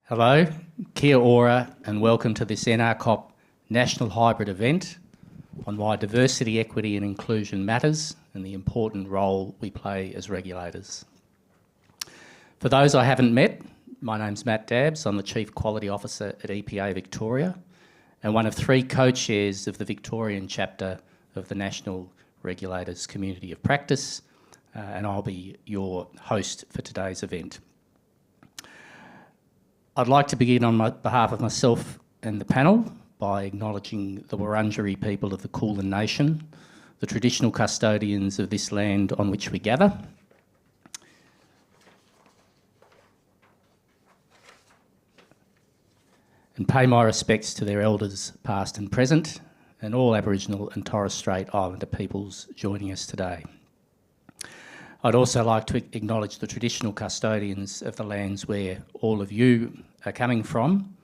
Hello, kia ora, and welcome to this NRCOP National Hybrid event on why diversity, equity and inclusion matters and the important role we play as regulators. For those I haven't met, my name's Matt Dabbs. I'm the Chief Quality Officer at EPA Victoria and one of 3 co-chairs of the Victorian chapter of the National Regulators Community of Practice, and I'll be your host for today's event. I'd like to begin on behalf of myself and the panel by acknowledging the Wurundjeri people of the Kulin Nation, the traditional custodians of this land on which we gather. And pay my respects to their elders past and present, and all Aboriginal and Torres Strait Islander peoples joining us today. I'd also like to acknowledge the traditional custodians of the lands where all of you are coming from,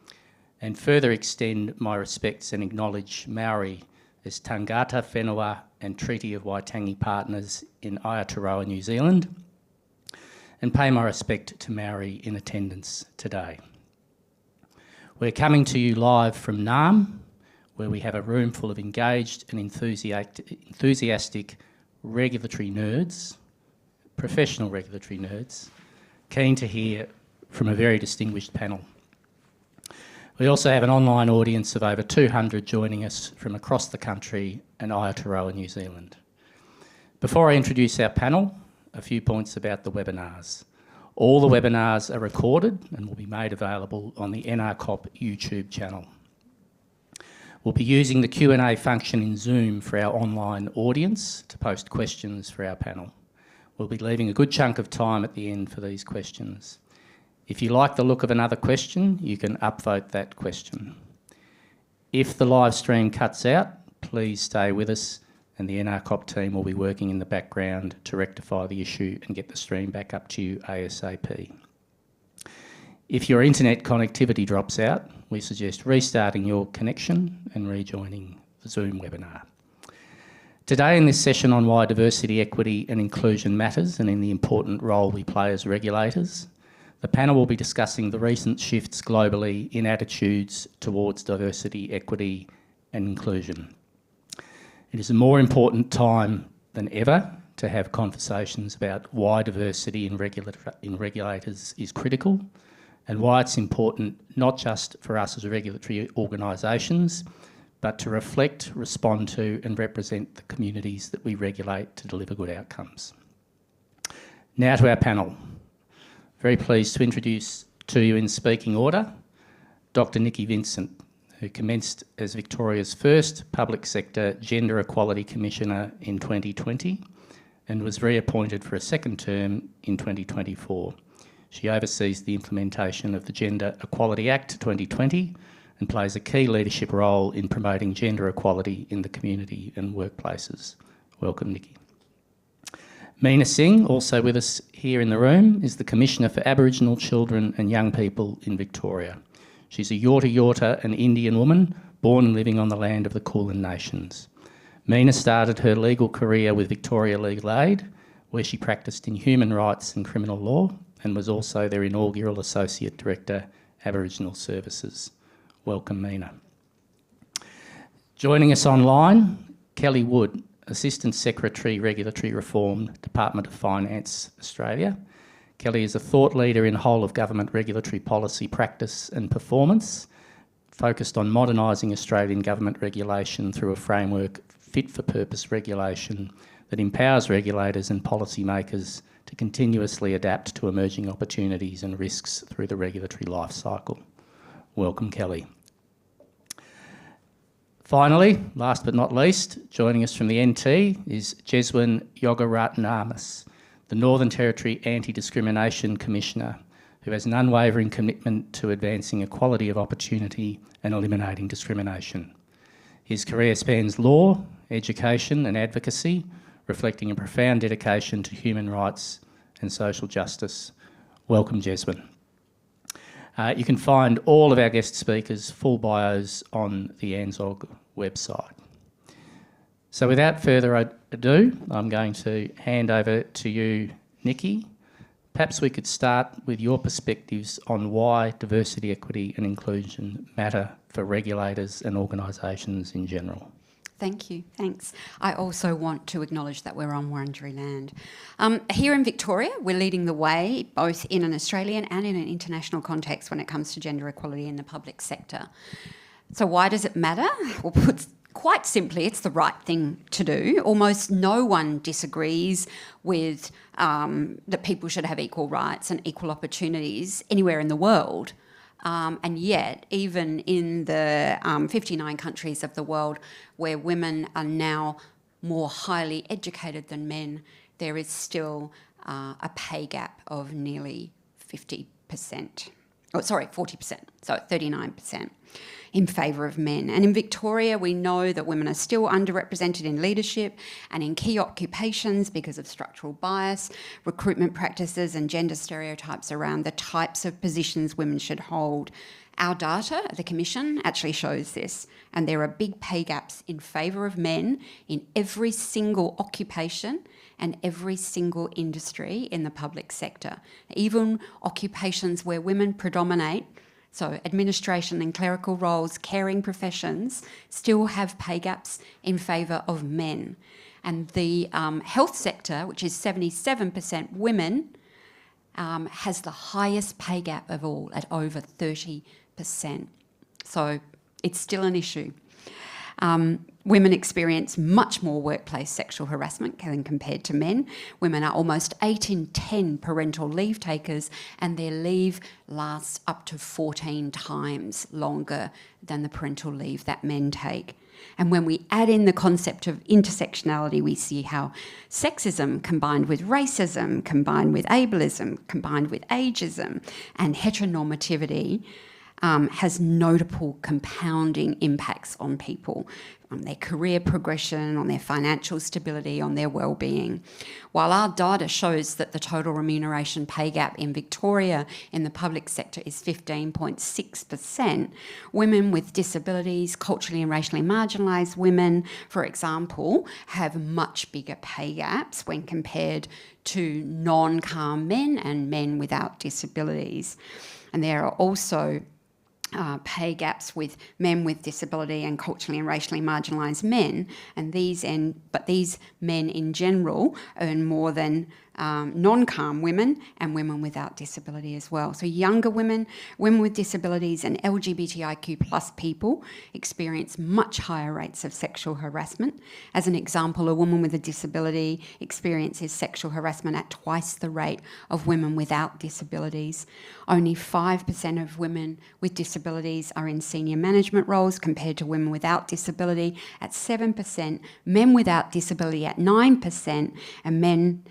and further extend my respects and acknowledge Maori as Tangata Whenua and Treaty of Waitangi partners in Aotearoa, New Zealand, and pay my respect to Maori in attendance today. We're coming to you live from Naarm, where we have a room full of engaged and enthusiastic regulatory nerds, professional regulatory nerds, keen to hear from a very distinguished panel. We also have an online audience of over 200 joining us from across the country and Aotearoa, New Zealand. Before I introduce our panel, a few points about the webinars. All the webinars are recorded and will be made available on the NRCOP YouTube channel. We'll be using the Q&A function in Zoom for our online audience to post questions for our panel. We'll be leaving a good chunk of time at the end for these questions. If you like the look of another question, you can upvote that question. If the live stream cuts out, please stay with us and the NRCOP team will be working in the background to rectify the issue and get the stream back up to you ASAP. If your internet connectivity drops out, we suggest restarting your connection and rejoining the Zoom webinar. Today in this session on why diversity, equity and inclusion matters and in the important role we play as regulators, the panel will be discussing the recent shifts globally in attitudes towards diversity, equity and inclusion. It is a more important time than ever to have conversations about why diversity in regulators is critical and why it's important not just for us as regulatory organisations, but to reflect, respond to and represent the communities that we regulate to deliver good outcomes. Now to our panel. Very pleased to introduce to you in speaking order, Dr. Niki Vincent, who commenced as Victoria's first Public Sector Gender Equality Commissioner in 2020 and was reappointed for a second term in 2024. She oversees the implementation of the Gender Equality Act 2020 and plays a key leadership role in promoting gender equality in the community and workplaces. Welcome, Niki. Meena Singh, also with us here in the room, is the Commissioner for Aboriginal Children and Young People in Victoria. She's a Yorta and Indian woman, born and living on the land of the Kulin Nations. Meena started her legal career with Victoria Legal Aid, where she practiced in human rights and criminal law, and was also their inaugural Associate Director, Aboriginal Services. Welcome, Meena. Joining us online, Kelly Wood, Assistant Secretary, Regulatory Reform, Department of Finance, Australia. Kelly is a thought leader in whole of government regulatory policy practice and performance, focused on modernising Australian government regulation through a framework fit for purpose regulation that empowers regulators and policymakers to continuously adapt to emerging opportunities and risks through the regulatory life cycle. Welcome, Kelly. Finally, last but not least, joining us from the NT is Jeswynn Yogaratnam, the Northern Territory Anti-Discrimination Commissioner, who has an unwavering commitment to advancing equality of opportunity and eliminating discrimination. His career spans law, education and advocacy, reflecting a profound dedication to human rights and social justice. Welcome, Jeswynn. You can find all of our guest speakers' full bios on the ANZOG website. So without further ado, I'm going to hand over to you, Niki. Perhaps we could start with your perspectives on why diversity, equity and inclusion matter for regulators and organisations in general. Thank you, thanks. I also want to acknowledge that we're on Wurundjeri land. Here in Victoria, we're leading the way both in an Australian and in an international context when it comes to gender equality in the public sector. So why does it matter? Well, put quite simply, it's the right thing to do. Almost no one disagrees with that people should have equal rights and equal opportunities anywhere in the world. And yet, even in the 59 countries of the world where women are now more highly educated than men, there is still a pay gap of nearly 40%, so 39% in favour of men. And in Victoria, we know that women are still underrepresented in leadership and in key occupations because of structural bias, recruitment practices and gender stereotypes around the types of positions women should hold. Our data at the Commission actually shows this, and there are big pay gaps in favour of men in every single occupation and every single industry in the public sector. Even occupations where women predominate, so administration and clerical roles, caring professions, still have pay gaps in favour of men. And the health sector, which is 77% women, has the highest pay gap of all at over 30%. So it's still an issue. Women experience much more workplace sexual harassment than compared to men. Women are almost 8 in 10 parental leave takers, and their leave lasts up to 14 times longer than the parental leave that men take. And when we add in the concept of intersectionality, we see how sexism combined with racism, combined with ableism, combined with ageism and heteronormativity has notable compounding impacts on people, on their career progression, on their financial stability, on their well-being. While our data shows that the total remuneration pay gap in Victoria in the public sector is 15.6%, women with disabilities, culturally and racially marginalised women, for example, have much bigger pay gaps when compared to non-CALM men and men without disabilities. And there are also pay gaps with men with disability and culturally and racially marginalised men, and these men in general earn more than non-CALM women and women without disability as well. So younger women, women with disabilities and LGBTIQ plus people experience much higher rates of sexual harassment. As an example, a woman with a disability experiences sexual harassment at twice the rate of women without disabilities. Only 5% of women with disabilities are in senior management roles compared to women without disability at 7%, men without disability at 9%, and men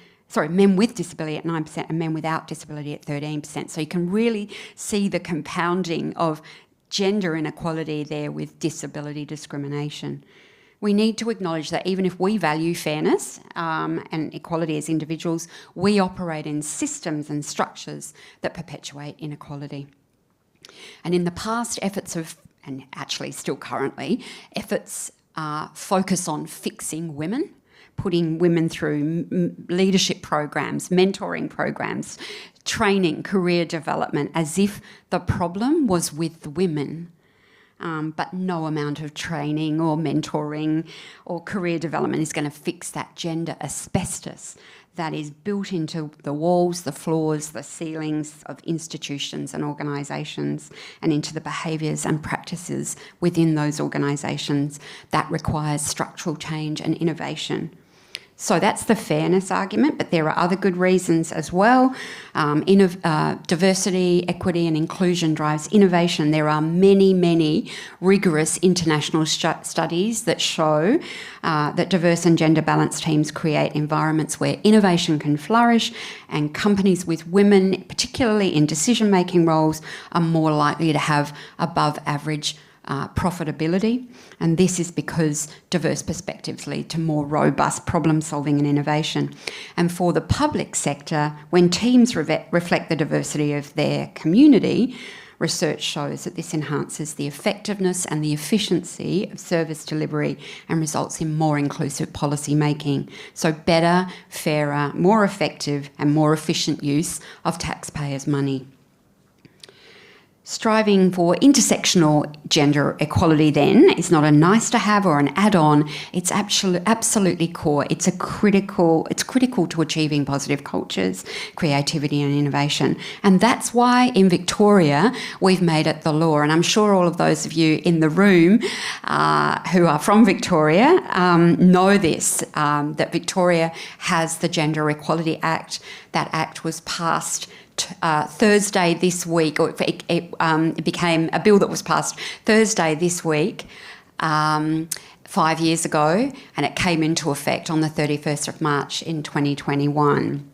with disability at 9% and men without disability at 13%. So you can really see the compounding of gender inequality there with disability discrimination. We need to acknowledge that even if we value fairness and equality as individuals, we operate in systems and structures that perpetuate inequality. And in the past, and actually still currently, efforts focus on fixing women, putting women through leadership programs, mentoring programs, training, career development, as if the problem was with women. But no amount of training or mentoring or career development is going to fix that gender asbestos that is built into the walls, the floors, the ceilings of institutions and organisations, and into the behaviours and practices within those organisations that requires structural change and innovation. So that's the fairness argument, but there are other good reasons as well. Diversity, equity and inclusion drives innovation. There are many, many rigorous international studies that show that diverse and gender balanced teams create environments where innovation can flourish, and companies with women, particularly in decision-making roles, are more likely to have above average profitability, and this is because diverse perspectives lead to more robust problem solving and innovation. And for the public sector, when teams reflect the diversity of their community, research shows that this enhances the effectiveness and the efficiency of service delivery and results in more inclusive policy making. So better, fairer, more effective and more efficient use of taxpayers' money. Striving for intersectional gender equality then is not a nice to have or an add-on, it's absolutely core. It's critical to achieving positive cultures, creativity and innovation. And that's why in Victoria we've made it the law. And I'm sure all of those of you in the room who are from Victoria know this, that Victoria has the Gender Equality Act. That act was passed Thursday this week, or it became a bill that was passed Thursday this week, 5 years ago, and it came into effect on the 31st of March in 2021.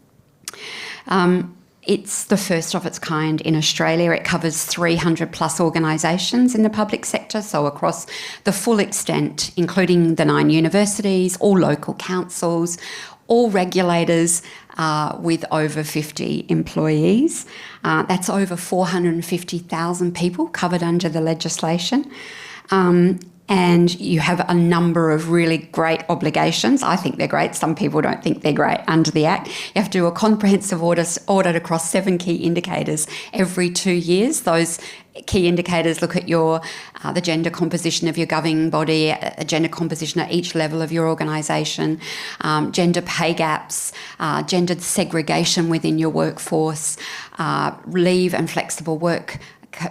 It's the first of its kind in Australia. It covers 300 plus organisations in the public sector, so across the full extent, including the 9 universities, all local councils, all regulators with over 50 employees. That's over 450,000 people covered under the legislation. And you have a number of really great obligations. I think they're great. Some people don't think they're great under the Act. You have to do a comprehensive audit across 7 key indicators every 2 years. Those key indicators look at the gender composition of your governing body, a gender composition at each level of your organisation, gender pay gaps, gendered segregation within your workforce, leave and flexible work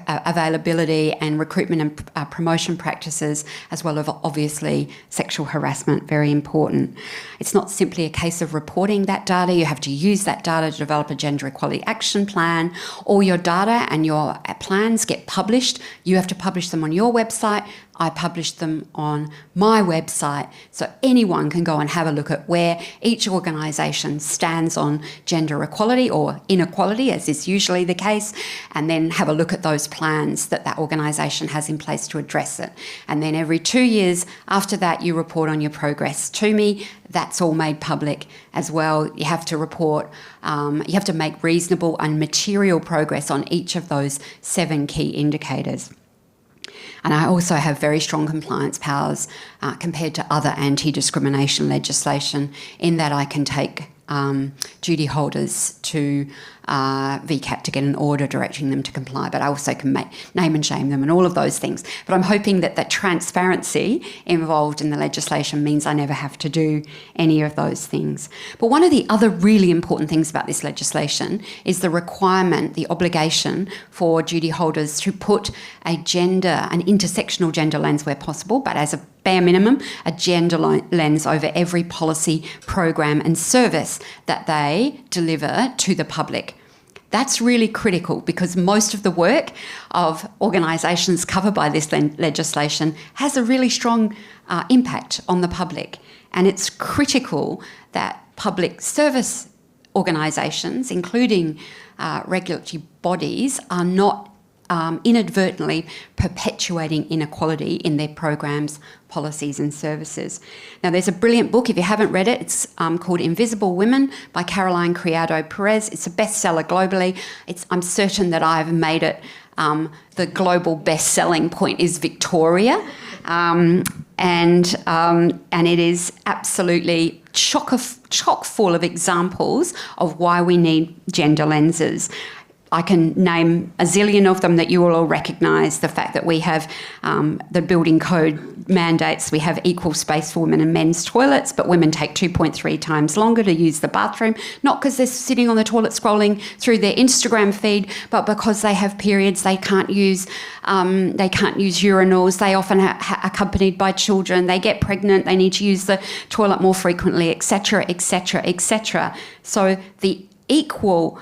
availability and recruitment and promotion practices, as well as obviously sexual harassment, very important. It's not simply a case of reporting that data. You have to use that data to develop a gender equality action plan. All your data and your plans get published. You have to publish them on your website. I publish them on my website, so anyone can go and have a look at where each organisation stands on gender equality or inequality, as is usually the case, and then have a look at those plans that organisation has in place to address it. And then every 2 years after that, you report on your progress to me. That's all made public as well. You have to report, you have to make reasonable and material progress on each of those 7 key indicators. And I also have very strong compliance powers compared to other anti-discrimination legislation, in that I can take duty holders to VCAT to get an order directing them to comply, but I also can name and shame them and all of those things. But I'm hoping that the transparency involved in the legislation means I never have to do any of those things. But one of the other really important things about this legislation is the requirement, the obligation for duty holders to put an intersectional gender lens where possible, but as a bare minimum, a gender lens over every policy, program and service that they deliver to the public. That's really critical, because most of the work of organisations covered by this legislation has a really strong impact on the public. And it's critical that public service organisations, including regulatory bodies, are not inadvertently perpetuating inequality in their programs, policies and services. Now, there's a brilliant book, if you haven't read it, it's called Invisible Women by Caroline Criado Perez. It's a bestseller globally. I'm certain that I've made it the global best-selling point is Victoria. And it is absolutely chock full of examples of why we need gender lenses. I can name a zillion of them that you will all recognise. The fact that we have the building code mandates, we have equal space for women and men's toilets, but women take 2.3 times longer to use the bathroom, not because they're sitting on the toilet scrolling through their Instagram feed, but because they have periods, they can't use urinals, they often are accompanied by children, they get pregnant, they need to use the toilet more frequently, etc., etc., etc. So the equal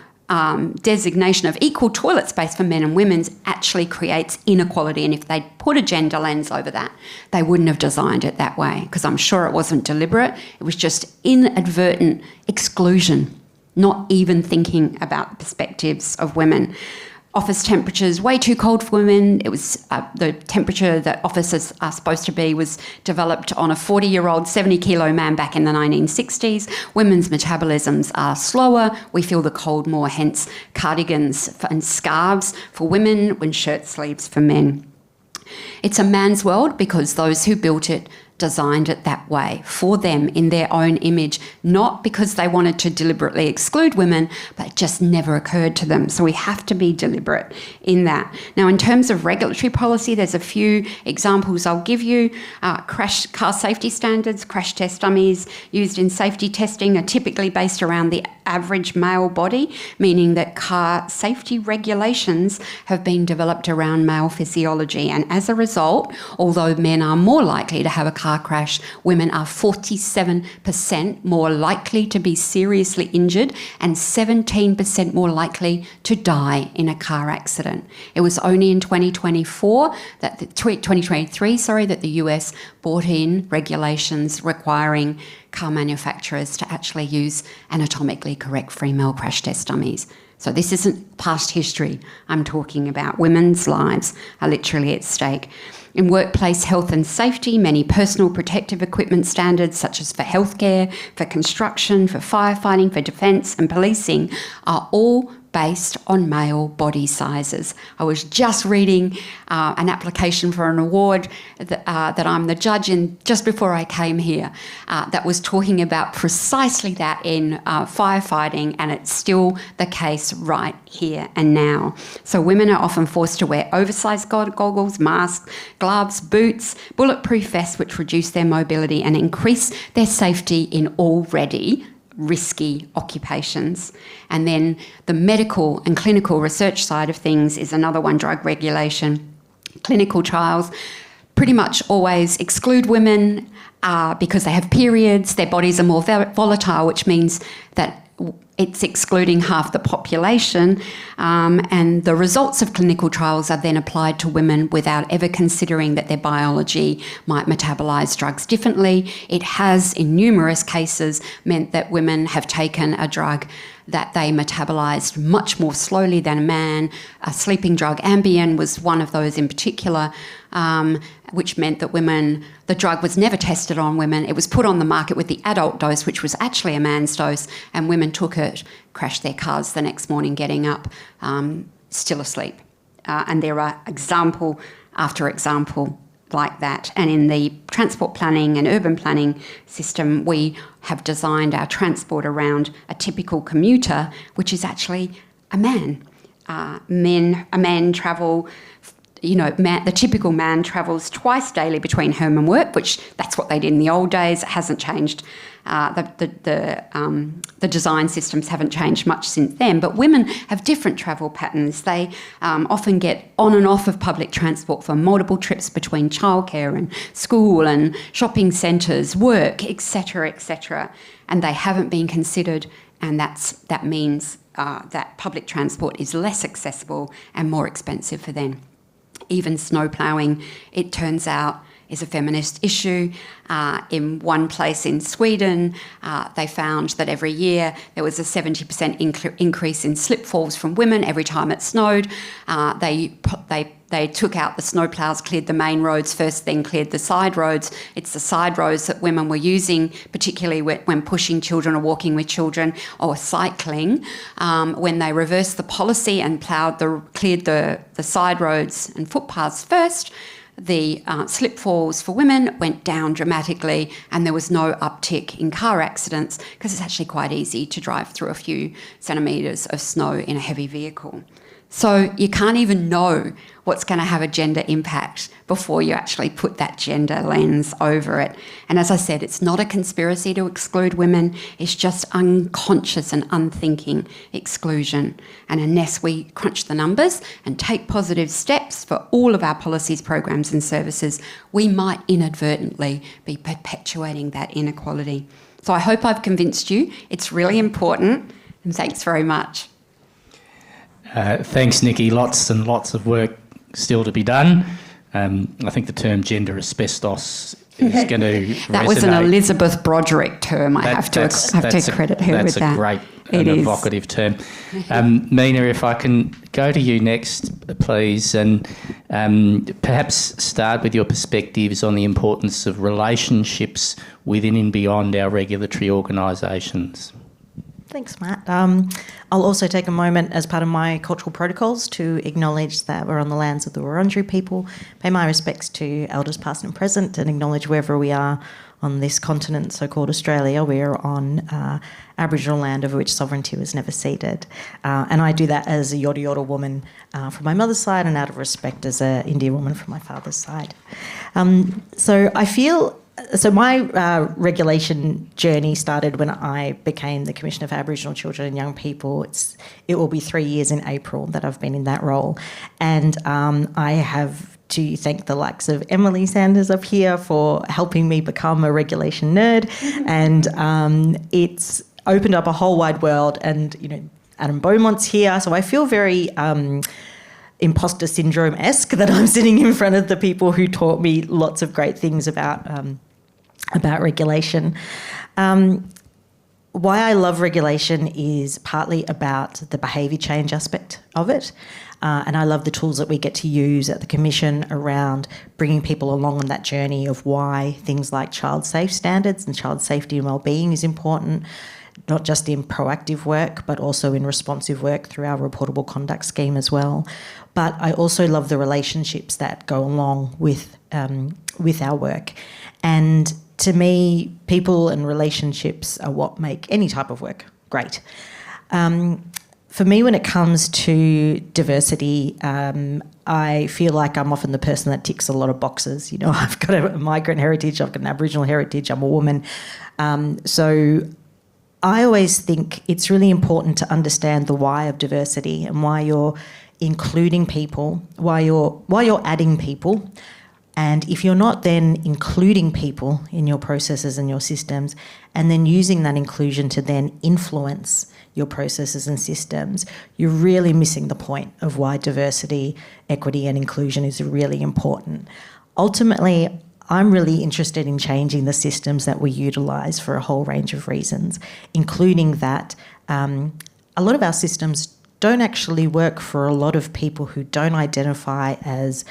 designation of equal toilet space for men and women actually creates inequality. And if they'd put a gender lens over that, they wouldn't have designed it that way, because I'm sure it wasn't deliberate. It was just inadvertent exclusion, not even thinking about the perspectives of women. office temperatures way too cold for women. It was the temperature that offices are supposed to be was developed on a 40-year-old, 70-kilo man back in the 1960s. Women's metabolisms are slower. We feel the cold more, hence cardigans and scarves for women and shirt sleeves for men. It's a man's world because those who built it designed it that way for them in their own image, not because they wanted to deliberately exclude women, but it just never occurred to them. So we have to be deliberate in that. Now, in terms of regulatory policy, there's a few examples I'll give you. Car safety standards, crash test dummies used in safety testing are typically based around the average male body, meaning that car safety regulations have been developed around male physiology. And as a result, although men are more likely to have a car crash, women are 47% more likely to be seriously injured and 17% more likely to die in a car accident. It was only in 2023, that the US brought in regulations requiring car manufacturers to actually use anatomically correct female crash test dummies. So this isn't past history. I'm talking about women's lives are literally at stake. In workplace health and safety, many personal protective equipment standards, such as for healthcare, for construction, for firefighting, for defence and policing, are all based on male body sizes. I was just reading an application for an award that I'm the judge in just before I came here that was talking about precisely that in firefighting, and it's still the case right here and now. So women are often forced to wear oversized goggles, masks, gloves, boots, bulletproof vests which reduce their mobility and increase their safety in already risky occupations. And then the medical and clinical research side of things is another one, drug regulation. Clinical trials pretty much always exclude women because they have periods, their bodies are more volatile, which means that it's excluding half the population, and the results of clinical trials are then applied to women without ever considering that their biology might metabolise drugs differently. It has, in numerous cases, meant that women have taken a drug that they metabolised much more slowly than a man. A sleeping drug, Ambien, was one of those in particular, which meant that the drug was never tested on women. It was put on the market with the adult dose, which was actually a man's dose, and women took it, crashed their cars the next morning, getting up, still asleep. And there are example after example like that. And in the transport planning and urban planning system, we have designed our transport around a typical commuter, which is actually a man. A man travel, the typical man travels twice daily between home and work, which that's what they did in the old days. It hasn't changed. The design systems haven't changed much since then, but women have different travel patterns. They often get on and off of public transport for multiple trips between childcare and school and shopping centres, work, etc., and they haven't been considered, and that means that public transport is less accessible and more expensive for them. Even snow ploughing, it turns out, is a feminist issue. In one place in Sweden, they found that every year there was a 70% increase in slip falls from women every time it snowed. They took out the snow ploughs, cleared the main roads first, then cleared the side roads. It's the side roads that women were using, particularly when pushing children or walking with children or cycling. When they reversed the policy and cleared the side roads and footpaths first, the slip falls for women went down dramatically, and there was no uptick in car accidents because it's actually quite easy to drive through a few centimetres of snow in a heavy vehicle. So you can't even know what's going to have a gender impact before you actually put that gender lens over it. And as I said, it's not a conspiracy to exclude women, it's just unconscious and unthinking exclusion. And unless we crunch the numbers and take positive steps for all of our policies, programs and services, we might inadvertently be perpetuating that inequality. So I hope I've convinced you it's really important, and thanks very much. Thanks, Niki. Lots and lots of work still to be done. I think the term gender asbestos is going to resonate. That was an Elizabeth Broderick term. I have to credit her with that. That's a great and evocative term. Meena, if I can go to you next, please, and perhaps start with your perspectives on the importance of relationships within and beyond our regulatory organisations. Thanks, Matt. I'll also take a moment as part of my cultural protocols to acknowledge that we're on the lands of the Wurundjeri people, pay my respects to elders past and present, and acknowledge wherever we are on this continent, so-called Australia, we are on Aboriginal land over which sovereignty was never ceded. And I do that as a Yorta Yorta woman from my mother's side and out of respect as an Indian woman from my father's side. So my regulation journey started when I became the Commissioner for Aboriginal Children and Young People. It will be 3 years in April that I've been in that role. And I have to thank the likes of Emily Sanders up here for helping me become a regulation nerd. And it's opened up a whole wide world. And, you know, Adam Beaumont's here. So I feel very imposter syndrome-esque that I'm sitting in front of the people who taught me lots of great things about regulation. Why I love regulation is partly about the behaviour change aspect of it. And I love the tools that we get to use at the Commission around bringing people along on that journey of why things like child safe standards and child safety and wellbeing is important, not just in proactive work, but also in responsive work through our reportable conduct scheme as well. But I also love the relationships that go along with our work. And to me, people and relationships are what make any type of work great. For me, when it comes to diversity, I feel like I'm often the person that ticks a lot of boxes. You know, I've got a migrant heritage, I've got an Aboriginal heritage, I'm a woman. So I always think it's really important to understand the why of diversity and why you're including people, why you're adding people. And if you're not then including people in your processes and your systems, and then using that inclusion to then influence your processes and systems, you're really missing the point of why diversity, equity and inclusion is really important. Ultimately, I'm really interested in changing the systems that we utilise for a whole range of reasons, including that a lot of our systems don't actually work for a lot of people who don't identify as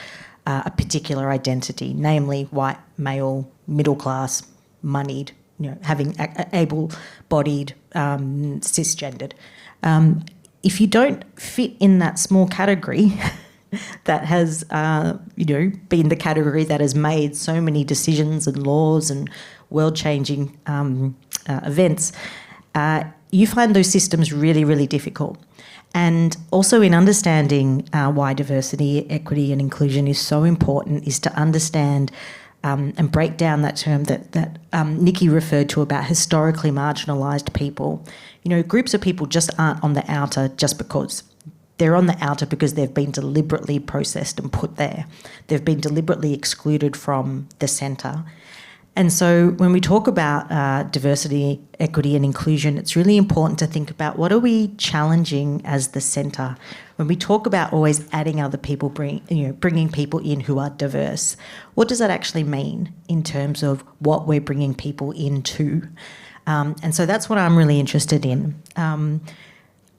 a particular identity, namely white, male, middle class, moneyed, you know, having able-bodied, cisgendered. If you don't fit in that small category that has, been the category that has made so many decisions and laws and world-changing events, you find those systems really, really difficult. And also in understanding why diversity, equity and inclusion is so important is to understand and break down that term that Niki referred to about historically marginalised people. You know, groups of people just aren't on the outer just because. They're on the outer because they've been deliberately processed and put there. They've been deliberately excluded from the centre. And so when we talk about diversity, equity and inclusion, it's really important to think about what are we challenging as the centre. When we talk about always adding other people, bringing people in who are diverse, what does that actually mean in terms of what we're bringing people into? And so that's what I'm really interested in.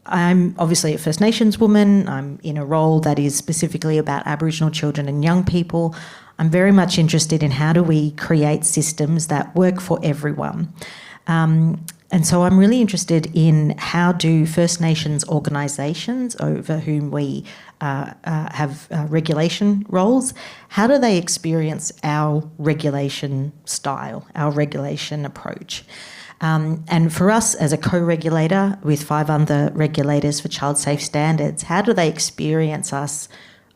I'm obviously a First Nations woman. I'm in a role that is specifically about Aboriginal children and young people. I'm very much interested in how do we create systems that work for everyone. And so I'm really interested in how do First Nations organisations over whom we have regulation roles, how do they experience our regulation style, our regulation approach? And for us as a co-regulator with 5 other regulators for child safe standards, how do they experience us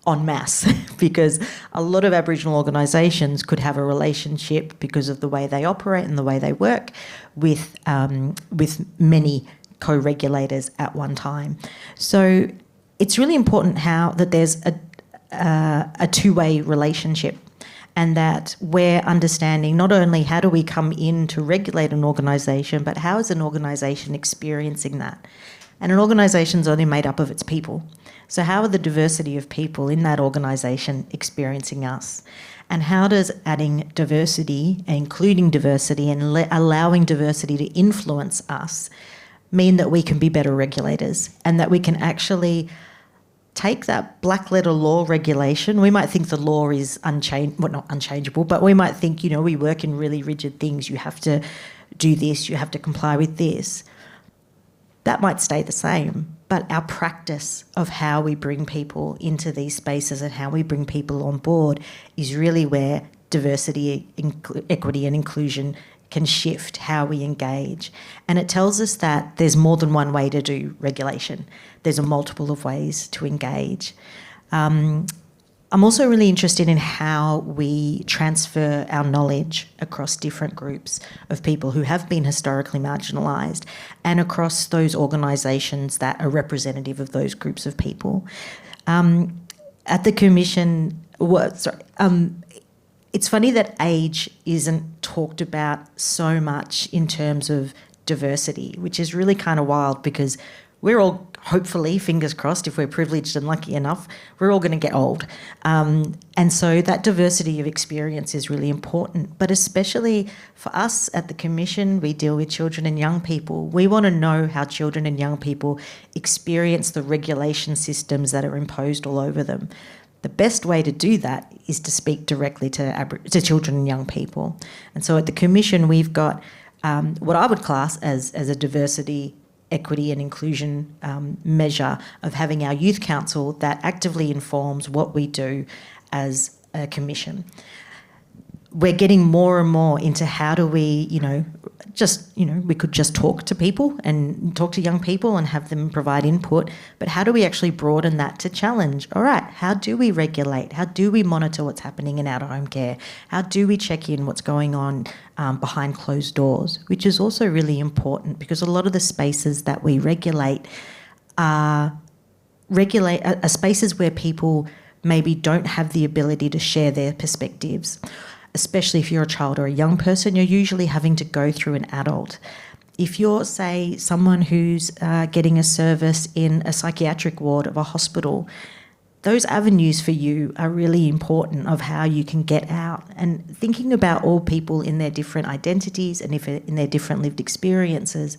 en masse? Because a lot of Aboriginal organisations could have a relationship because of the way they operate and the way they work with many co-regulators at one time. So it's really important that there's a two-way relationship, and that we're understanding not only how do we come in to regulate an organisation, but how is an organisation experiencing that? And an organisation is only made up of its people. So how are the diversity of people in that organisation experiencing us? And how does adding diversity, including diversity and allowing diversity to influence us mean that we can be better regulators and that we can actually take that black letter law regulation? We might think the law is not unchangeable, but we might think, we work in really rigid things. You have to do this, you have to comply with this. That might stay the same, but our practice of how we bring people into these spaces and how we bring people on board is really where diversity, equity and inclusion can shift how we engage. And it tells us that there's more than one way to do regulation. There's a multiple of ways to engage. I'm also really interested in how we transfer our knowledge across different groups of people who have been historically marginalised and across those organisations that are representative of those groups of people. At the Commission, it's funny that age isn't talked about so much in terms of diversity, which is really kind of wild because we're all, hopefully, fingers crossed, if we're privileged and lucky enough, we're all going to get old. And so that diversity of experience is really important. But especially for us at the Commission, we deal with children and young people. We want to know how children and young people experience the regulation systems that are imposed all over them. The best way to do that is to speak directly to children and young people. And so at the Commission, we've got what I would class as a diversity, equity and inclusion measure of having our youth council that actively informs what we do as a commission. We're getting more and more into how do we, we could just talk to people and talk to young people and have them provide input, but how do we actually broaden that to challenge? All right, how do we regulate? How do we monitor what's happening in out-of-home care? How do we check in what's going on behind closed doors? Which is also really important because a lot of the spaces that we regulate are spaces where people maybe don't have the ability to share their perspectives. Especially if you're a child or a young person, you're usually having to go through an adult. If you're, say, someone who's getting a service in a psychiatric ward of a hospital, those avenues for you are really important of how you can get out. And thinking about all people in their different identities and in their different lived experiences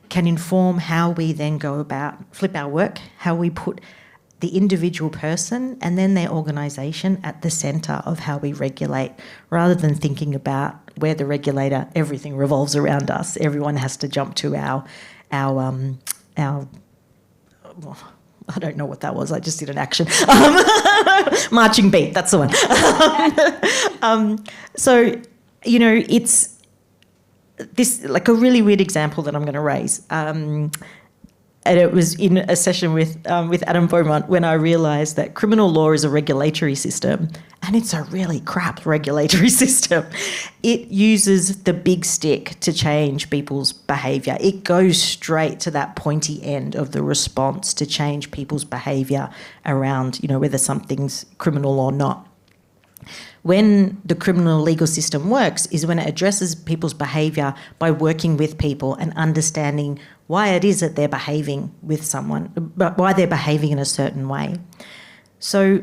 can inform how we then go about, flip our work, how we put the individual person and then their organisation at the centre of how we regulate, rather than thinking about where the regulator, everything revolves around us. Everyone has to jump to our well, I don't know what that was. I just did an action. Marching beat, that's the one. So, it's this, like a really weird example that I'm going to raise. And it was in a session with Adam Beaumont when I realised that criminal law is a regulatory system, and it's a really crap regulatory system. It uses the big stick to change people's behaviour. It goes straight to that pointy end of the response to change people's behaviour around, whether something's criminal or not. When the criminal legal system works is when it addresses people's behaviour by working with people and understanding why it is that they're behaving with someone, but why they're behaving in a certain way. So,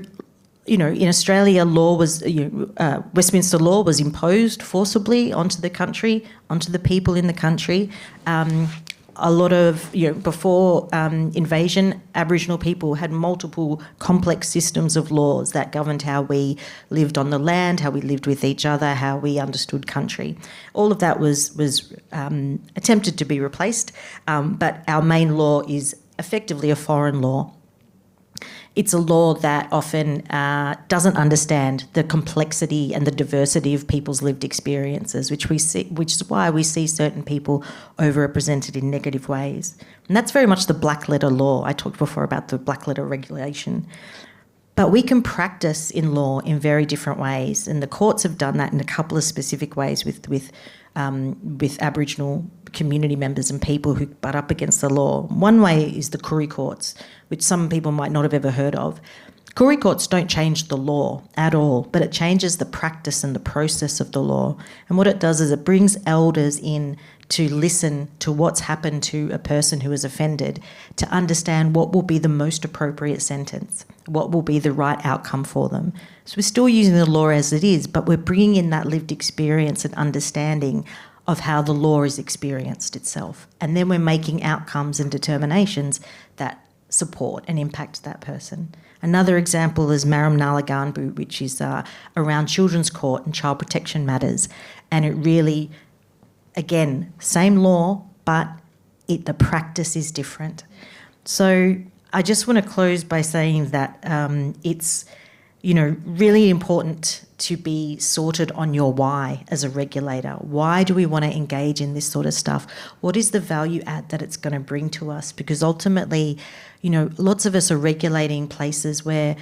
in Australia, Westminster law was imposed forcibly onto the country, onto the people in the country. A lot of, before invasion, Aboriginal people had multiple complex systems of laws that governed how we lived on the land, how we lived with each other, how we understood country. All of that was attempted to be replaced, but our main law is effectively a foreign law. It's a law that often doesn't understand the complexity and the diversity of people's lived experiences, which is why we see certain people overrepresented in negative ways. And that's very much the black letter law. I talked before about the black letter regulation. But we can practice in law in very different ways, and the courts have done that in a couple of specific ways with Aboriginal community members and people who butt up against the law. One way is the Koori courts, which some people might not have ever heard of. Koori courts don't change the law at all, but it changes the practice and the process of the law. And what it does is it brings elders in to listen to what's happened to a person who is offended, to understand what will be the most appropriate sentence, what will be the right outcome for them. So we're still using the law as it is, but we're bringing in that lived experience and understanding of how the law is experienced itself. And then we're making outcomes and determinations that support and impact that person. Another example is Maram Nalaganbu, which is around children's court and child protection matters. And it really, again, same law, but the practice is different. So I just want to close by saying that it's, really important to be sorted on your why as a regulator. Why do we want to engage in this sort of stuff? What is the value add that it's going to bring to us? Because ultimately, lots of us are regulating places where,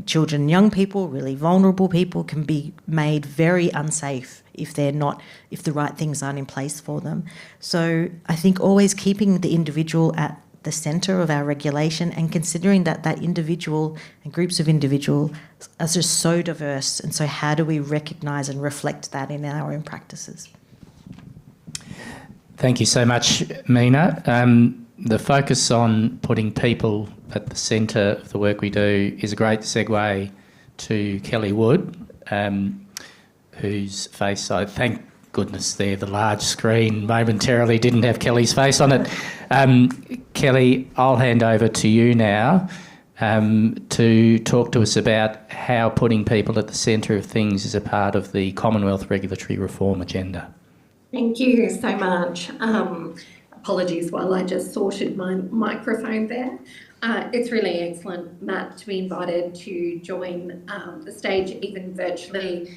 children and young people, really vulnerable people, can be made very unsafe if the right things aren't in place for them. So I think always keeping the individual at the centre of our regulation and considering that individual and groups of individuals are just so diverse, and so how do we recognise and reflect that in our own practices? Thank you so much, Meena. The focus on putting people at the centre of the work we do is a great segue to Kelly Wood, whose face I thank goodness there, the large screen momentarily didn't have Kelly's face on it. Kelly, I'll hand over to you now to talk to us about how putting people at the centre of things is a part of the Commonwealth regulatory reform agenda. Thank you so much. Apologies while I just sorted my microphone there. It's really excellent, Matt, to be invited to join the stage, even virtually,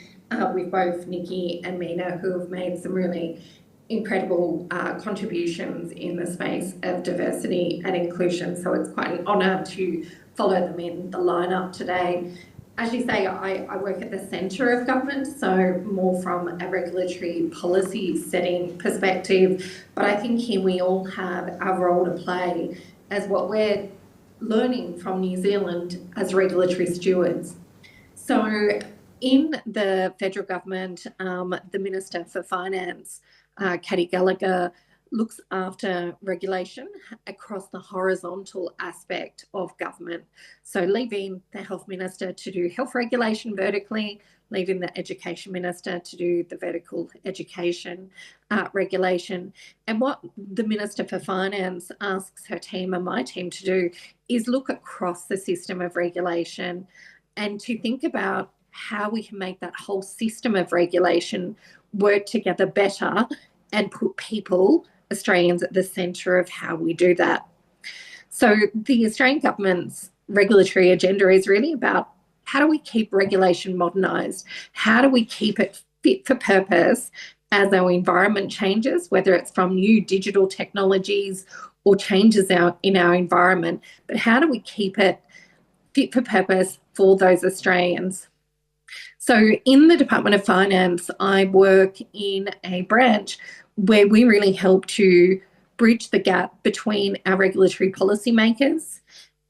with both Niki and Meena, who have made some really incredible contributions in the space of diversity and inclusion. So it's quite an honour to follow them in the lineup today. As you say, I work at the centre of government, so more from a regulatory policy setting perspective. But I think here we all have our role to play as what we're learning from New Zealand as regulatory stewards. So in the federal government, the Minister for Finance, Katie Gallagher, looks after regulation across the horizontal aspect of government. So leaving the Health Minister to do health regulation vertically, leaving the Education Minister to do the vertical education regulation. And what the Minister for Finance asks her team and my team to do is look across the system of regulation and to think about how we can make that whole system of regulation work together better and put people, Australians, at the centre of how we do that. So the Australian government's regulatory agenda is really about how do we keep regulation modernised? How do we keep it fit for purpose as our environment changes, whether it's from new digital technologies or changes in our environment, but how do we keep it fit for purpose for those Australians? So in the Department of Finance, I work in a branch where we really help to bridge the gap between our regulatory policymakers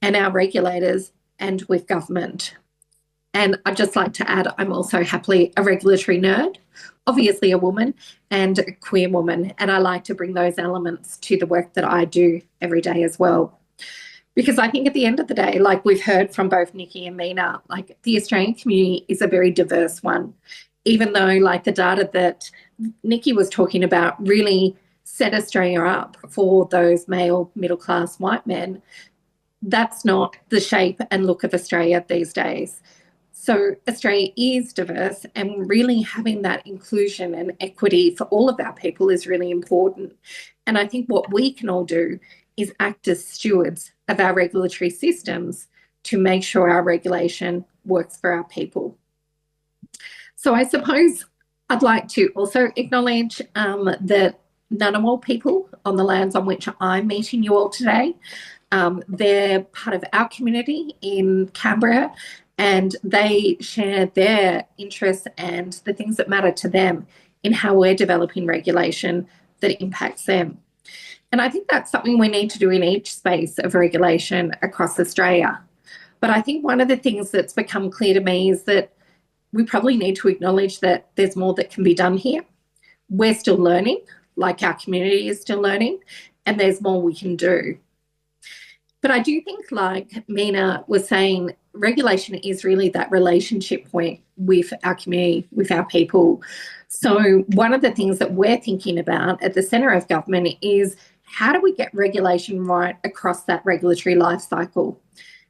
and our regulators and with government. And I'd just like to add, I'm also happily a regulatory nerd, obviously a woman and a queer woman, and I like to bring those elements to the work that I do every day as well. Because I think at the end of the day, like we've heard from both Niki and Meena, like the Australian community is a very diverse one, even though like the data that Niki was talking about really set Australia up for those male middle-class white men. That's not the shape and look of Australia these days. So Australia is diverse, and really having that inclusion and equity for all of our people is really important. And I think what we can all do is act as stewards of our regulatory systems to make sure our regulation works for our people. So I suppose I'd like to also acknowledge that Ngunnawal people on the lands on which I'm meeting you all today. They're part of our community in Canberra, and they share their interests and the things that matter to them in how we're developing regulation that impacts them. And I think that's something we need to do in each space of regulation across Australia. But I think one of the things that's become clear to me is that we probably need to acknowledge that there's more that can be done here. We're still learning, like our community is still learning, and there's more we can do. But I do think, like Meena was saying, regulation is really that relationship point with our community, with our people. So one of the things that we're thinking about at the centre of government is, how do we get regulation right across that regulatory life cycle?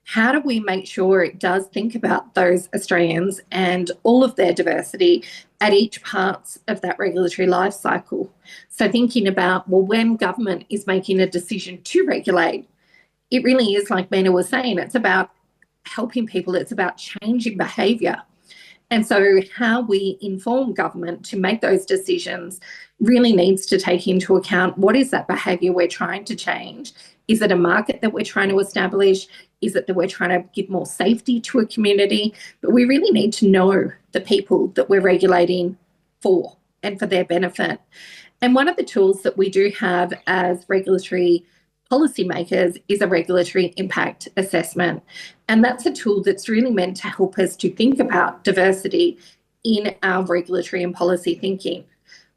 How do we make sure it does think about those Australians and all of their diversity at each parts of that regulatory life cycle? So thinking about, well, when government is making a decision to regulate, it really is, like Meena was saying, it's about helping people, it's about changing behaviour. And so how we inform government to make those decisions really needs to take into account, what is that behaviour we're trying to change? Is it a market that we're trying to establish? Is it that we're trying to give more safety to a community? But we really need to know the people that we're regulating for and for their benefit. And one of the tools that we do have as regulatory policymakers is a regulatory impact assessment. And that's a tool that's really meant to help us to think about diversity in our regulatory and policy thinking.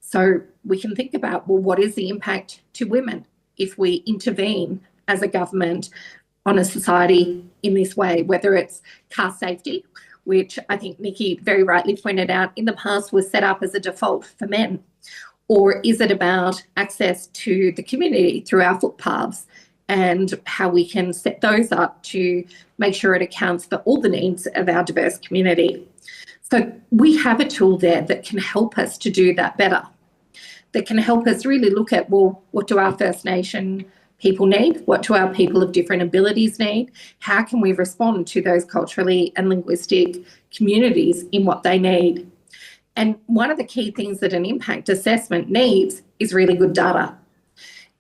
So we can think about, well, what is the impact to women if we intervene as a government on a society in this way, whether it's car safety, which I think Niki very rightly pointed out in the past was set up as a default for men. Or is it about access to the community through our footpaths and how we can set those up to make sure it accounts for all the needs of our diverse community? So we have a tool there that can help us to do that better, that can help us really look at, well, what do our First Nation people need? What do our people of different abilities need? How can we respond to those culturally and linguistic communities in what they need? And one of the key things that an impact assessment needs is really good data.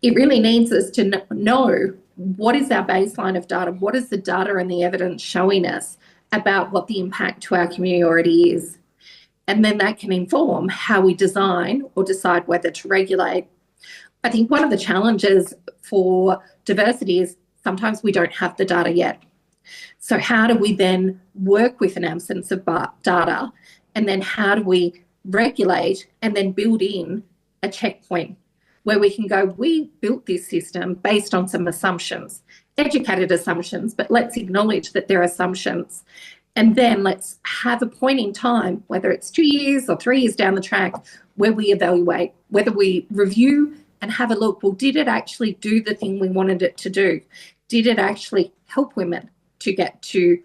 It really needs us to know, what is our baseline of data? What is the data and the evidence showing us about what the impact to our community already is? And then that can inform how we design or decide whether to regulate. I think one of the challenges for diversity is sometimes we don't have the data yet. So how do we then work with an absence of data? And then how do we regulate and then build in a checkpoint where we can go, we built this system based on some assumptions, educated assumptions, but let's acknowledge that they're assumptions. And then let's have a point in time, whether it's 2 years or 3 years down the track, where we evaluate, whether we review and have a look, well, did it actually do the thing we wanted it to do? Did it actually help women to get to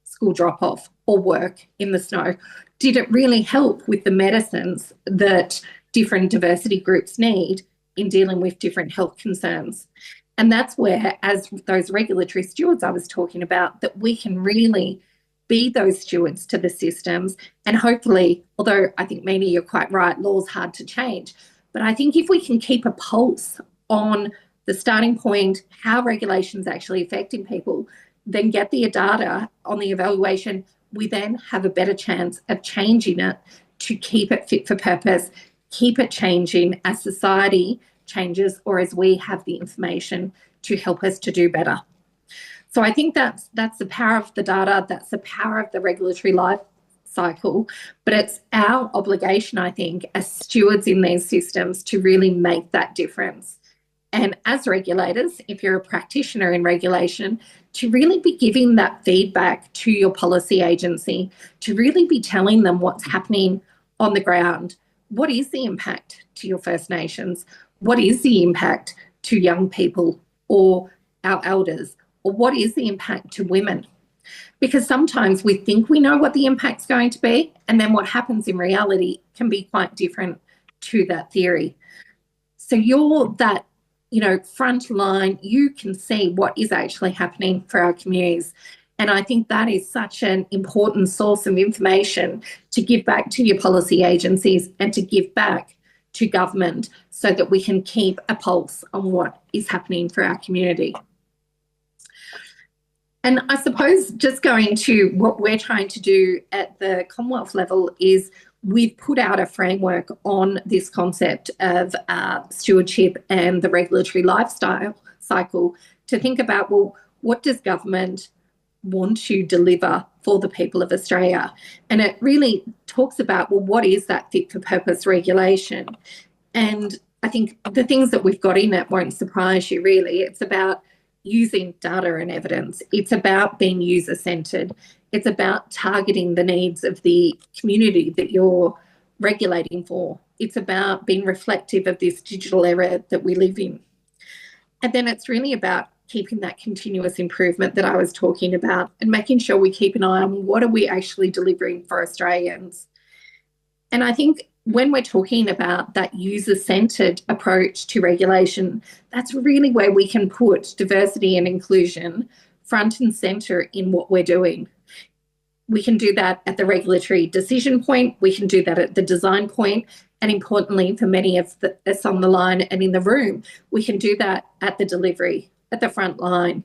school drop-off or work in the snow? Did it really help with the medicines that different diversity groups need in dealing with different health concerns? And that's where, as those regulatory stewards I was talking about, that we can really be those stewards to the systems. And hopefully, although I think, Meena, you're quite right, law's hard to change. But I think if we can keep a pulse on the starting point, how regulation's actually affecting people, then get the data on the evaluation, we then have a better chance of changing it to keep it fit for purpose, keep it changing as society changes or as we have the information to help us to do better. So I think that's the power of the data, that's the power of the regulatory life cycle, but it's our obligation, I think, as stewards in these systems to really make that difference. And as regulators, if you're a practitioner in regulation, to really be giving that feedback to your policy agency, to really be telling them what's happening on the ground. What is the impact to your First Nations? What is the impact to young people or our elders? Or what is the impact to women? Because sometimes we think we know what the impact's going to be, and then what happens in reality can be quite different to that theory. So you're that, front line, you can see what is actually happening for our communities. And I think that is such an important source of information to give back to your policy agencies and to give back to government so that we can keep a pulse on what is happening for our community. And I suppose just going to what we're trying to do at the Commonwealth level is we've put out a framework on this concept of stewardship and the regulatory lifestyle cycle to think about, well, what does government want to deliver for the people of Australia? And it really talks about, well, what is that fit for purpose regulation? And I think the things that we've got in it won't surprise you, really. It's about using data and evidence. It's about being user-centred. It's about targeting the needs of the community that you're regulating for. It's about being reflective of this digital era that we live in. And then it's really about keeping that continuous improvement that I was talking about and making sure we keep an eye on what are we actually delivering for Australians. And I think when we're talking about that user-centred approach to regulation, that's really where we can put diversity and inclusion front and centre in what we're doing. We can do that at the regulatory decision point, we can do that at the design point, and importantly for many of us on the line and in the room, we can do that at the delivery, at the front line,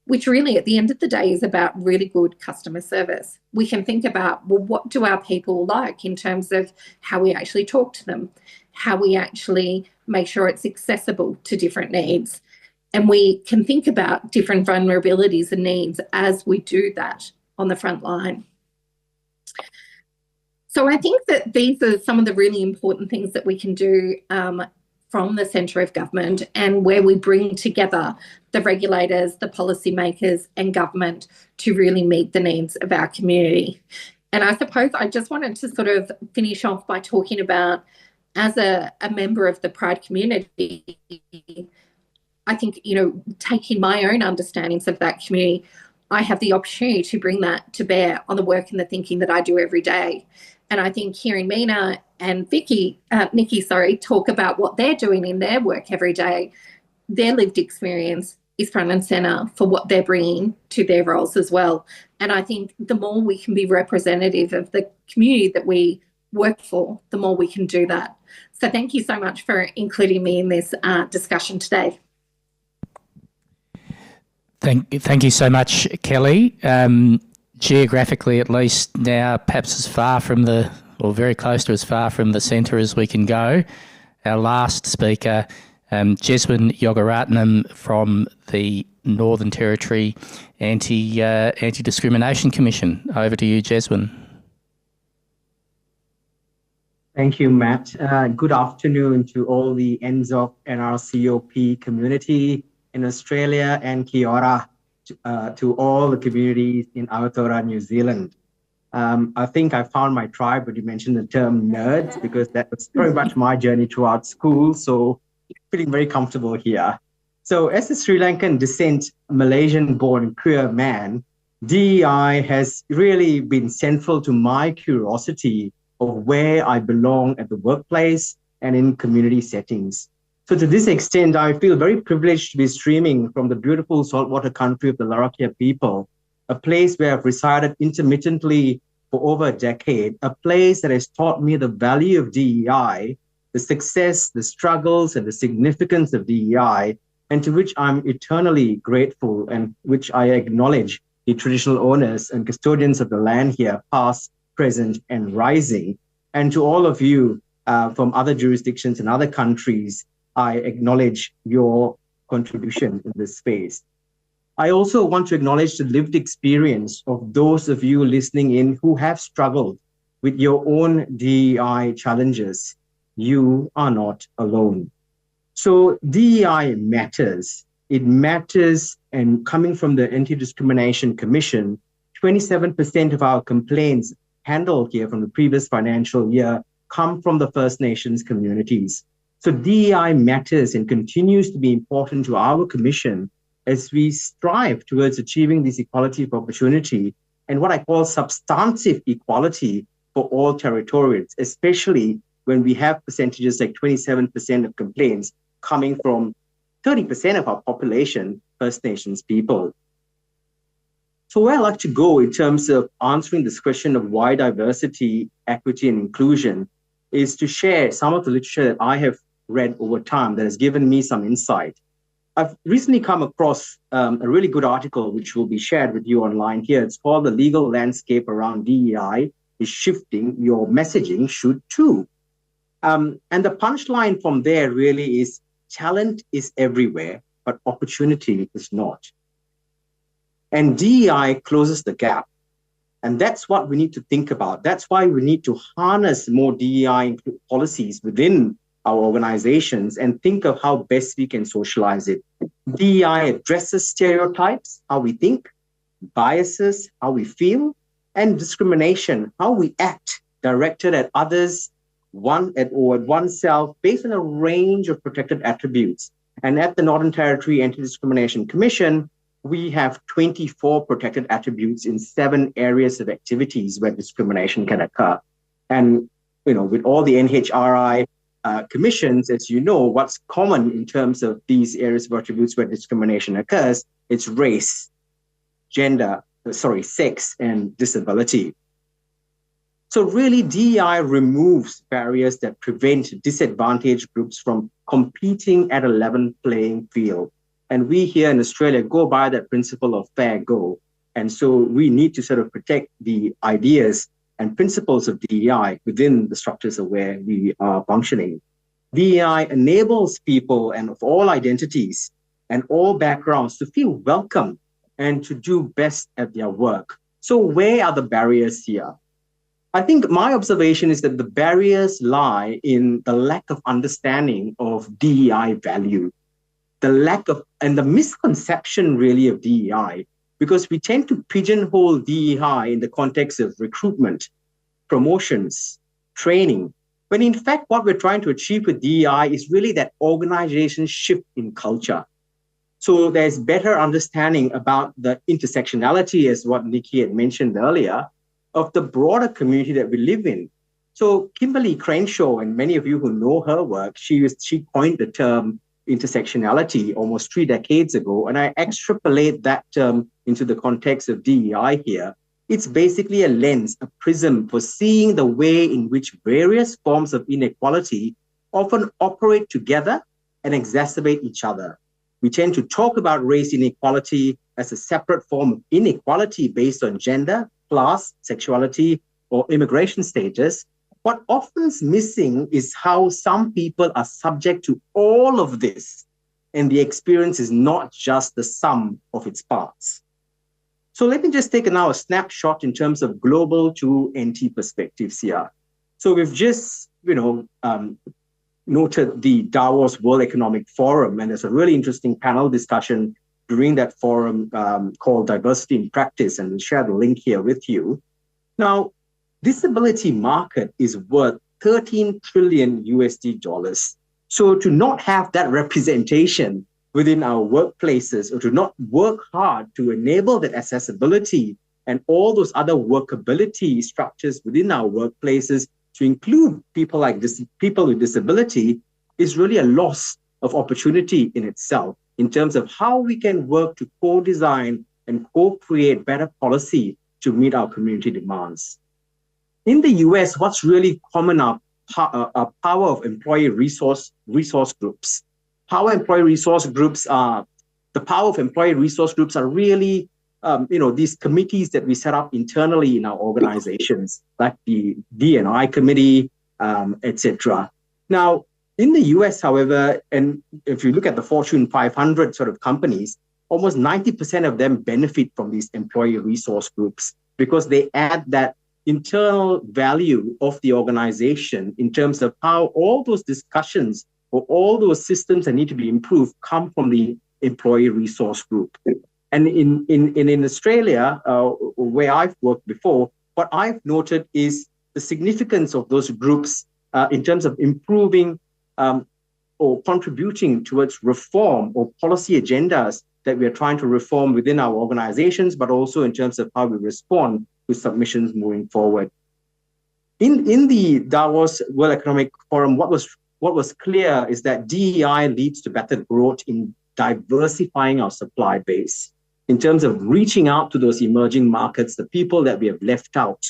which really at the end of the day is about really good customer service. We can think about, well, what do our people like in terms of how we actually talk to them, how we actually make sure it's accessible to different needs. And we can think about different vulnerabilities and needs as we do that on the front line. So I think that these are some of the really important things that we can do from the centre of government, and where we bring together the regulators, the policymakers and government to really meet the needs of our community. And I suppose I just wanted to sort of finish off by talking about, as a member of the Pride community, I think, you know, taking my own understandings of that community, I have the opportunity to bring that to bear on the work and the thinking that I do every day. And I think hearing Meena and Niki, talk about what they're doing in their work every day, their lived experience is front and centre for what they're bringing to their roles as well. And I think the more we can be representative of the community that we work for, the more we can do that. So thank you so much for including me in this discussion today. Thank you so much, Kelly. Geographically, at least now, perhaps as far from or very close to as far from the centre as we can go. Our last speaker, Jeswynn Yogaratnam from the Northern Territory Anti-Discrimination Commission. Over to you, Jeswynn. Thank you, Matt. Good afternoon to all the NZOP NRCOP community in Australia, and kia ora to all the communities in Aotearoa, New Zealand. I think I found my tribe when you mentioned the term nerds, because that was very much my journey throughout school. So feeling very comfortable here. So as a Sri Lankan descent, Malaysian-born queer man, DEI has really been central to my curiosity of where I belong at the workplace and in community settings. So to this extent, I feel very privileged to be streaming from the beautiful saltwater country of the Larrakia people, a place where I've resided intermittently for over a decade, a place that has taught me the value of DEI, the success, the struggles, and the significance of DEI, and to which I'm eternally grateful, and which I acknowledge the traditional owners and custodians of the land here, past, present, and rising. And to all of you from other jurisdictions and other countries, I acknowledge your contribution in this space. I also want to acknowledge the lived experience of those of you listening in who have struggled with your own DEI challenges. You are not alone. So DEI matters. It matters, and coming from the Anti-Discrimination Commission, 27% of our complaints handled here from the previous financial year come from the First Nations communities. So DEI matters and continues to be important to our commission as we strive towards achieving this equality of opportunity and what I call substantive equality for all Territorians, especially when we have percentages like 27% of complaints coming from 30% of our population, First Nations people. So where I'd like to go in terms of answering this question of why diversity, equity, and inclusion is to share some of the literature that I have read over time that has given me some insight. I've recently come across a really good article which will be shared with you online here. It's called "The Legal Landscape Around DEI is Shifting, Your Messaging Should Too." And the punchline from there really is talent is everywhere, but opportunity is not. And DEI closes the gap. And that's what we need to think about. That's why we need to harness more DEI policies within our organizations and think of how best we can socialize it. DEI addresses stereotypes, how we think, biases, how we feel, and discrimination, how we act, directed at others, at oneself, based on a range of protected attributes. And at the Northern Territory Anti-Discrimination Commission, we have 24 protected attributes in 7 areas of activities where discrimination can occur. And with all the NHRI commissions, as you know, what's common in terms of these areas of attributes where discrimination occurs, it's race, sex, and disability. So really, DEI removes barriers that prevent disadvantaged groups from competing at a level playing field. And we here in Australia go by that principle of fair go. And so we need to sort of protect the ideas and principles of DEI within the structures of where we are functioning. DEI enables people and of all identities and all backgrounds to feel welcome and to do best at their work. So where are the barriers here? I think my observation is that the barriers lie in the lack of understanding of DEI value, the lack of, and the misconception really of DEI, because we tend to pigeonhole DEI in the context of recruitment, promotions, training, when in fact what we're trying to achieve with DEI is really that organization shift in culture. So there's better understanding about the intersectionality, as what Niki had mentioned earlier, of the broader community that we live in. So Kimberly Crenshaw, and many of you who know her work, she coined the term intersectionality almost 3 decades ago, and I extrapolate that term into the context of DEI here. It's basically a lens, a prism for seeing the way in which various forms of inequality often operate together and exacerbate each other. We tend to talk about race inequality as a separate form of inequality based on gender, class, sexuality, or immigration status. What often is missing is how some people are subject to all of this, and the experience is not just the sum of its parts. So let me just take now a snapshot in terms of global to NT perspectives here. So we've just, noted the Davos World Economic Forum, and there's a really interesting panel discussion during that forum called Diversity in Practice, and we'll share the link here with you. Now, disability market is worth $13 trillion USD. So to not have that representation within our workplaces, or to not work hard to enable that accessibility and all those other workability structures within our workplaces to include people with disability, is really a loss of opportunity in itself in terms of how we can work to co-design and co-create better policy to meet our community demands. In the US, what's really common are power of employee resource groups. The power of employee resource groups are really these committees that we set up internally in our organizations, like the D&I committee, etc. Now, in the US, however, and if you look at the Fortune 500 sort of companies, almost 90% of them benefit from these employee resource groups because they add that internal value of the organization in terms of how all those discussions or all those systems that need to be improved come from the employee resource group. And in Australia, where I've worked before, what I've noted is the significance of those groups in terms of improving or contributing towards reform or policy agendas that we are trying to reform within our organizations, but also in terms of how we respond to submissions moving forward. In the Davos World Economic Forum, what was clear is that DEI leads to better growth in diversifying our supply base, in terms of reaching out to those emerging markets, the people that we have left out.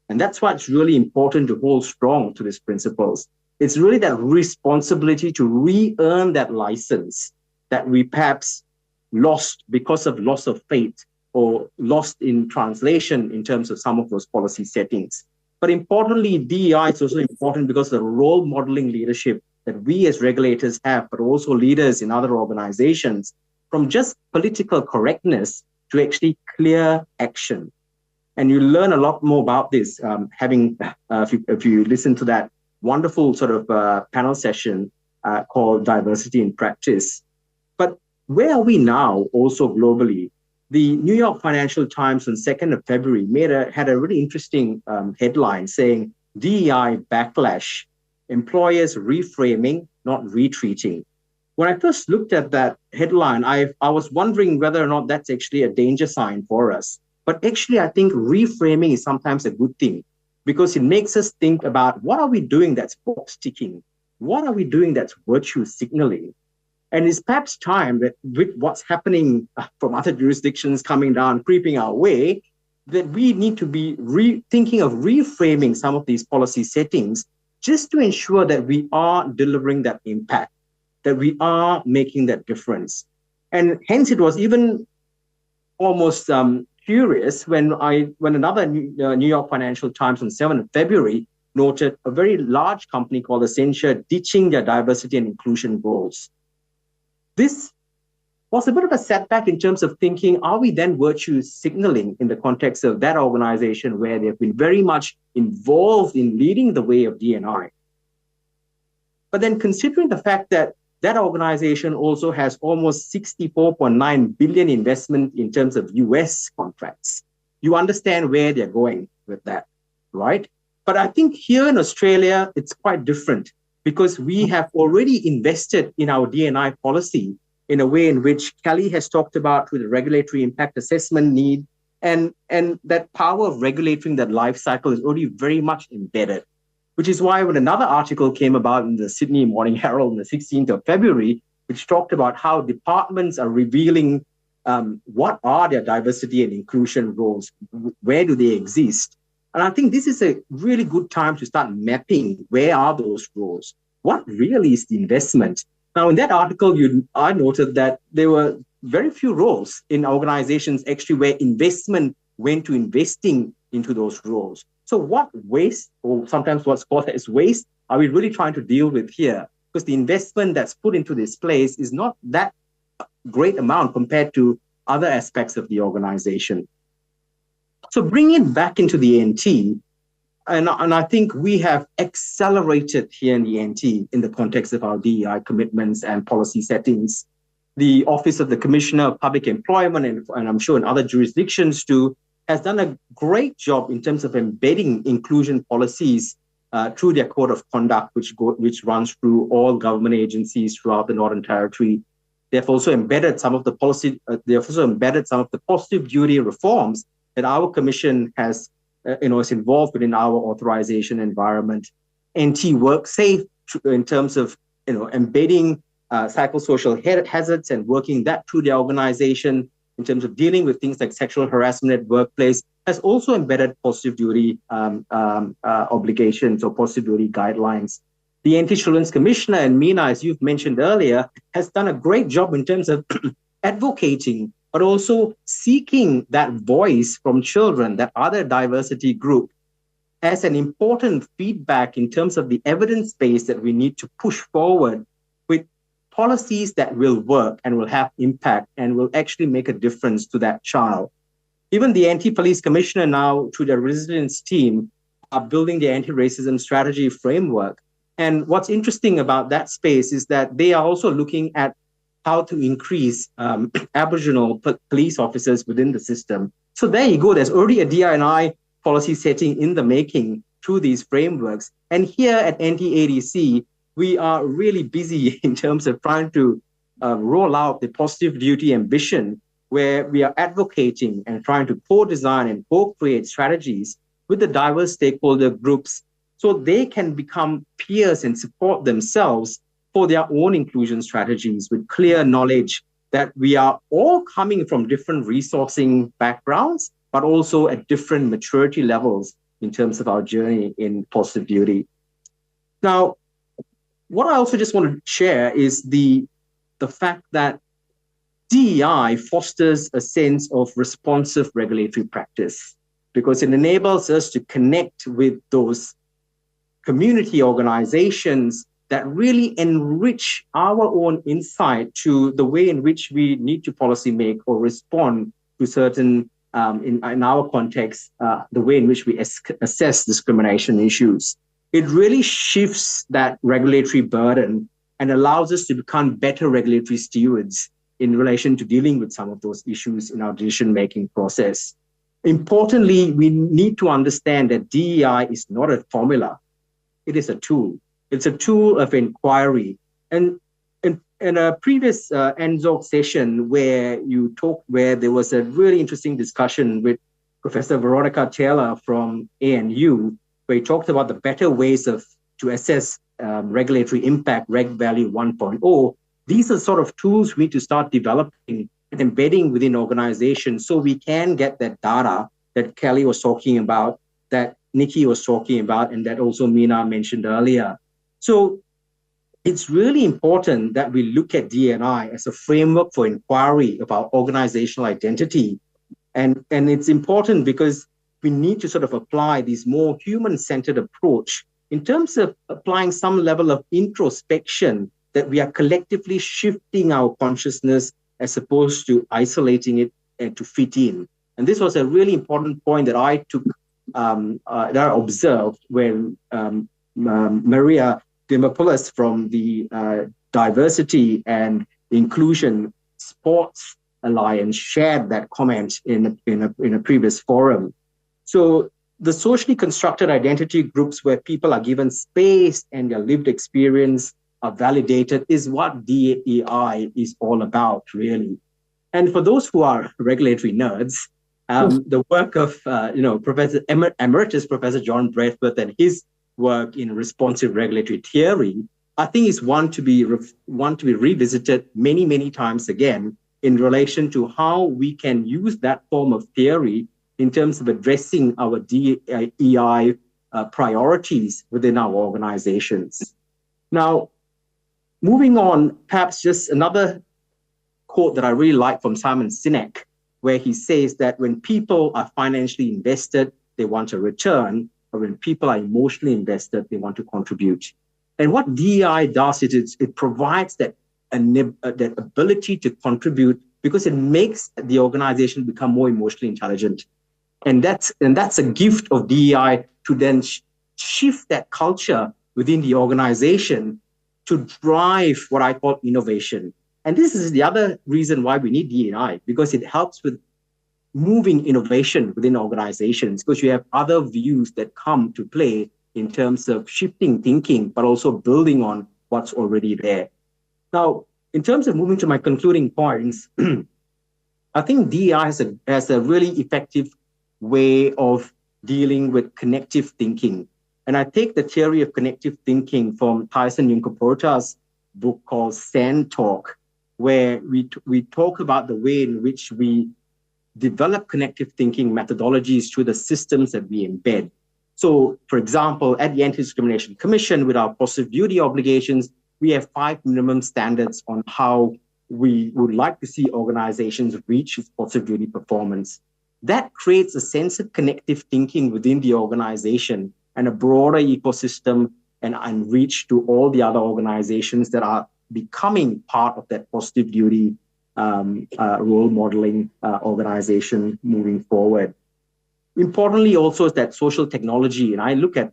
And that's why it's really important to hold strong to these principles. It's really that responsibility to re-earn that license that we perhaps lost because of loss of faith or lost in translation in terms of some of those policy settings. But importantly, DEI is also important because of the role modeling leadership that we as regulators have, but also leaders in other organizations, from just political correctness to actually clear action. And you learn a lot more about this if you listen to that wonderful sort of panel session called Diversity in Practice. But where are we now also globally? The New York Financial Times on 2nd of February had a really interesting headline saying, DEI backlash, employers reframing, not retreating. When I first looked at that headline, I was wondering whether or not that's actually a danger sign for us. But actually, I think reframing is sometimes a good thing because it makes us think about what are we doing that's box ticking? What are we doing that's virtue signaling? And it's perhaps time that with what's happening from other jurisdictions coming down, creeping our way, that we need to be thinking of reframing some of these policy settings just to ensure that we are delivering that impact, that we are making that difference. And hence it was even almost curious when another New York Financial Times on 7th of February noted a very large company called Accenture ditching their diversity and inclusion goals. This was a bit of a setback in terms of thinking, are we then virtue signaling in the context of that organization where they've been very much involved in leading the way of D&I? But then considering the fact that that organization also has almost 64.9 billion investment in terms of US contracts, you understand where they're going with that, right? But I think here in Australia, it's quite different because we have already invested in our D&I policy in a way in which Kelly has talked about with the regulatory impact assessment need, and that power of regulating that life cycle is already very much embedded, which is why when another article came about in the Sydney Morning Herald on the 16th of February, which talked about how departments are revealing what are their diversity and inclusion roles, where do they exist? And I think this is a really good time to start mapping where are those roles? What really is the investment? Now, in that article, I noted that there were very few roles in organizations actually where investment went to investing into those roles. So what waste, or sometimes what's called as waste, are we really trying to deal with here? Because the investment that's put into this place is not that great amount compared to other aspects of the organization. So bring it back into the NT, and I think we have accelerated here in the NT in the context of our DEI commitments and policy settings. The Office of the Commissioner of Public Employment, and I'm sure in other jurisdictions too, has done a great job in terms of embedding inclusion policies through their code of conduct, which runs through all government agencies throughout the Northern Territory. They've also embedded some of the policy. They've also embedded some of the positive duty reforms that our commission has, is involved within our authorization environment. NT Work Safe in terms of, embedding psychosocial hazards and working that through the organization in terms of dealing with things like sexual harassment at workplace, has also embedded positive duty obligations or positive duty guidelines. The Anti-Children's Commissioner and Meena, as you've mentioned earlier, has done a great job in terms of advocating, but also seeking that voice from children, that other diversity group, as an important feedback in terms of the evidence base that we need to push forward with policies that will work and will have impact and will actually make a difference to that child. Even the Anti-Police Commissioner now, through their resilience team, are building the anti-racism strategy framework. And what's interesting about that space is that they are also looking at how to increase Aboriginal police officers within the system. So there you go. There's already a DI&I policy setting in the making through these frameworks. And here at NT-ADC, we are really busy in terms of trying to roll out the positive duty ambition, where we are advocating and trying to co-design and co-create strategies with the diverse stakeholder groups so they can become peers and support themselves for their own inclusion strategies with clear knowledge that we are all coming from different resourcing backgrounds, but also at different maturity levels in terms of our journey in positive duty. Now, what I also just want to share is the fact that DEI fosters a sense of responsive regulatory practice because it enables us to connect with those community organizations that really enrich our own insight to the way in which we need to policy make or respond to certain, in our context, the way in which we assess discrimination issues. it really shifts that regulatory burden and allows us to become better regulatory stewards in relation to dealing with some of those issues in our decision-making process. Importantly, we need to understand that DEI is not a formula. It is a tool. It's a tool of inquiry. And in a previous NZOG session where there was a really interesting discussion with Professor Veronica Taylor from ANU, where he talked about the better ways to assess regulatory impact, Reg Value 1.0. These are sort of tools we need to start developing and embedding within organizations so we can get that data that Kelly was talking about, that Niki was talking about, and that also Meena mentioned earlier. So it's really important that we look at D&I as a framework for inquiry about organizational identity. And it's important because we need to sort of apply this more human-centered approach in terms of applying some level of introspection that we are collectively shifting our consciousness as opposed to isolating it and to fit in. And this was a really important point that I took, that I observed when Maria Dimopoulos from the Diversity and Inclusion Sports Alliance shared that comment in a previous forum. So the socially constructed identity groups where people are given space and their lived experience are validated is what DEI is all about, really. And for those who are regulatory nerds, the work of Professor Emeritus Professor John Braithwaite and his work in responsive regulatory theory, I think is one to be revisited many times again in relation to how we can use that form of theory in terms of addressing our DEI priorities within our organizations. Now, moving on, perhaps just another quote that I really like from Simon Sinek, where he says that when people are financially invested, they want a return, or when people are emotionally invested, they want to contribute. And what DEI does is it provides that ability to contribute because it makes the organization become more emotionally intelligent. And that's a gift of DEI to then shift that culture within the organization to drive what I call innovation. And this is the other reason why we need DEI, because it helps with moving innovation within organizations, because you have other views that come to play in terms of shifting thinking, but also building on what's already there. Now, in terms of moving to my concluding points, I think DEI has a really effective way of dealing with connective thinking. And I take the theory of connective thinking from Tyson Yunkaporta's book called Sand Talk, where we talk about the way in which we develop connective thinking methodologies through the systems that we embed. So, for example, at the Anti-Discrimination Commission, with our positive duty obligations, we have 5 minimum standards on how we would like to see organizations reach its positive duty performance. That creates a sense of connective thinking within the organization and a broader ecosystem and reach to all the other organizations that are becoming part of that positive duty role modeling organization moving forward. Importantly also is that social technology, and I look at,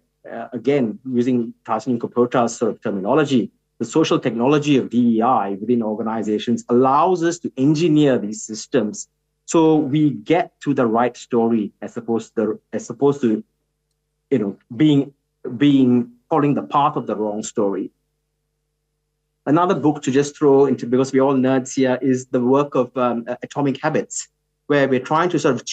again, using Tyson Yunkaporta's sort of terminology, the social technology of DEI within organizations allows us to engineer these systems so we get to the right story as opposed to being following the path of the wrong story. Another book to just throw into, because we're all nerds here, is the work of Atomic Habits, where we're trying to sort of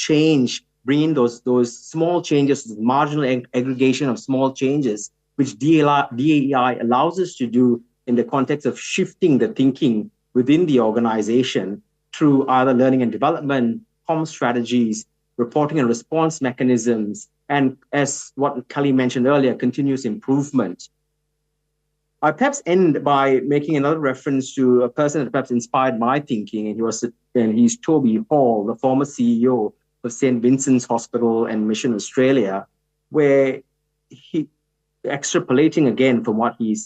bring in those small changes, marginal aggregation of small changes, which DEI allows us to do in the context of shifting the thinking within the organization through either learning and development, comm strategies, reporting and response mechanisms, and as what Kelly mentioned earlier, continuous improvement. I perhaps end by making another reference to a person that perhaps inspired my thinking, and he's Toby Hall, the former CEO of St. Vincent's Hospital and Mission Australia, where he, extrapolating again from what he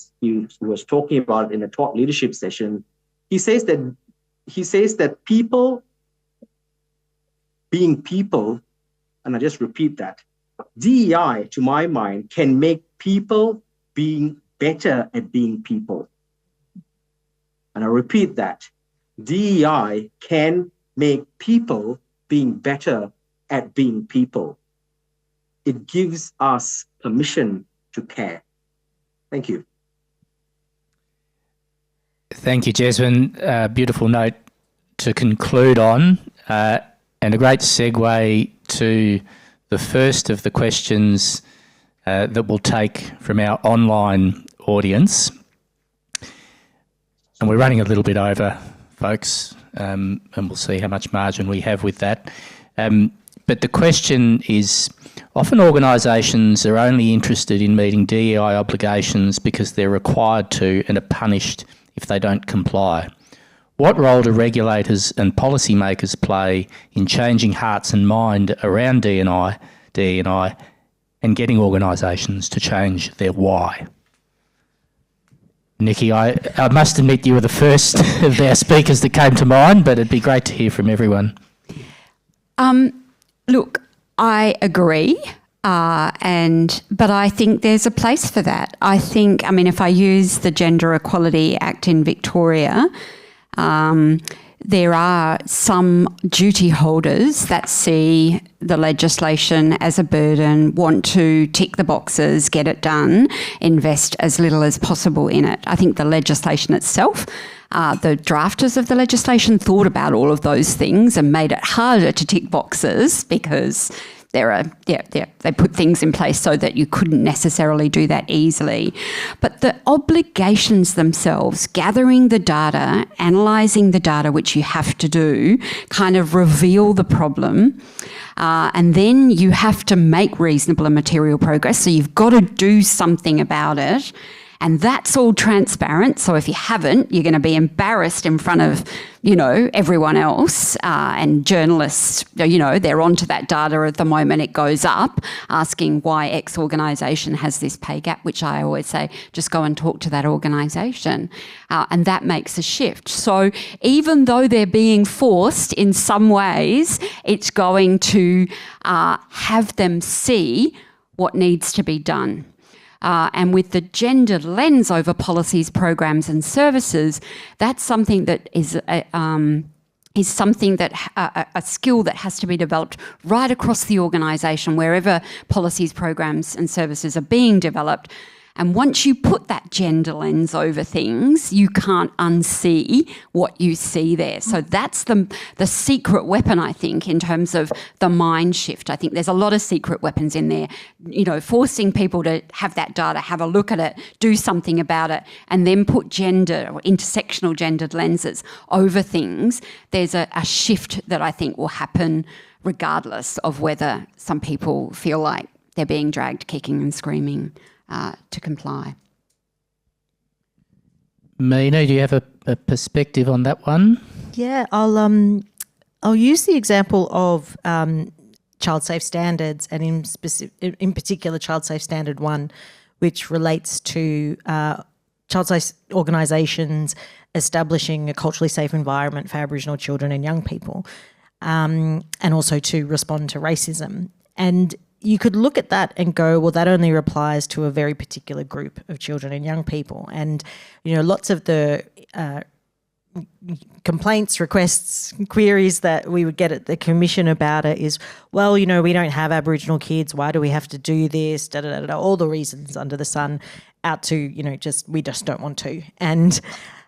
was talking about in a thought leadership session, he says that people being people, and I just repeat that, DEI, to my mind, can make people being better at being people. And I repeat that. DEI can make people being better at being people. It gives us permission to care. Thank you. Thank you, Jeswynn. Beautiful note to conclude on, and a great segue to the first of the questions that we'll take from our online audience. And we're running a little bit over, folks, and we'll see how much margin we have with that. But the question is, often organisations are only interested in meeting DEI obligations because they're required to and are punished if they don't comply. What role do regulators and policymakers play in changing hearts and mind around DEI and getting organisations to change their why? Niki, I must admit you were the first of our speakers that came to mind, but it'd be great to hear from everyone. Look, I agree, but I think there's a place for that. I mean, if I use the Gender Equality Act in Victoria, there are some duty holders that see the legislation as a burden, want to tick the boxes, get it done, invest as little as possible in it. I think the legislation itself, the drafters of the legislation thought about all of those things and made it harder to tick boxes because they put things in place so that you couldn't necessarily do that easily. But the obligations themselves, gathering the data, analysing the data, which you have to do, kind of reveal the problem. And then you have to make reasonable and material progress. So you've got to do something about it. And that's all transparent. So if you haven't, you're going to be embarrassed in front of, everyone else. And journalists, they're onto that data at the moment it goes up, asking why X organisation has this pay gap, which I always say, just go and talk to that organisation. And that makes a shift. So even though they're being forced in some ways, it's going to have them see what needs to be done. And with the gender lens over policies, programs and services, that's something that is something that a skill that has to be developed right across the organisation, wherever policies, programs and services are being developed. And once you put that gender lens over things, you can't unsee what you see there. So that's the secret weapon, I think, in terms of the mind shift. I think there's a lot of secret weapons in there, forcing people to have that data, have a look at it, do something about it, and then put gender or intersectional gendered lenses over things. There's a shift that I think will happen regardless of whether some people feel like they're being dragged kicking and screaming to comply. Meena, do you have a perspective on that one? Yeah, I'll use the example of child safe standards, and in particular child safe standard 1, which relates to child safe organisations establishing a culturally safe environment for Aboriginal children and young people, and also to respond to racism. And you could look at that and go, well, that only applies to a very particular group of children and young people. And, lots of the complaints, requests, queries that we would get at the Commission about it is, well, we don't have Aboriginal kids. Why do we have to do this? All the reasons under the sun out to, we just don't want to. And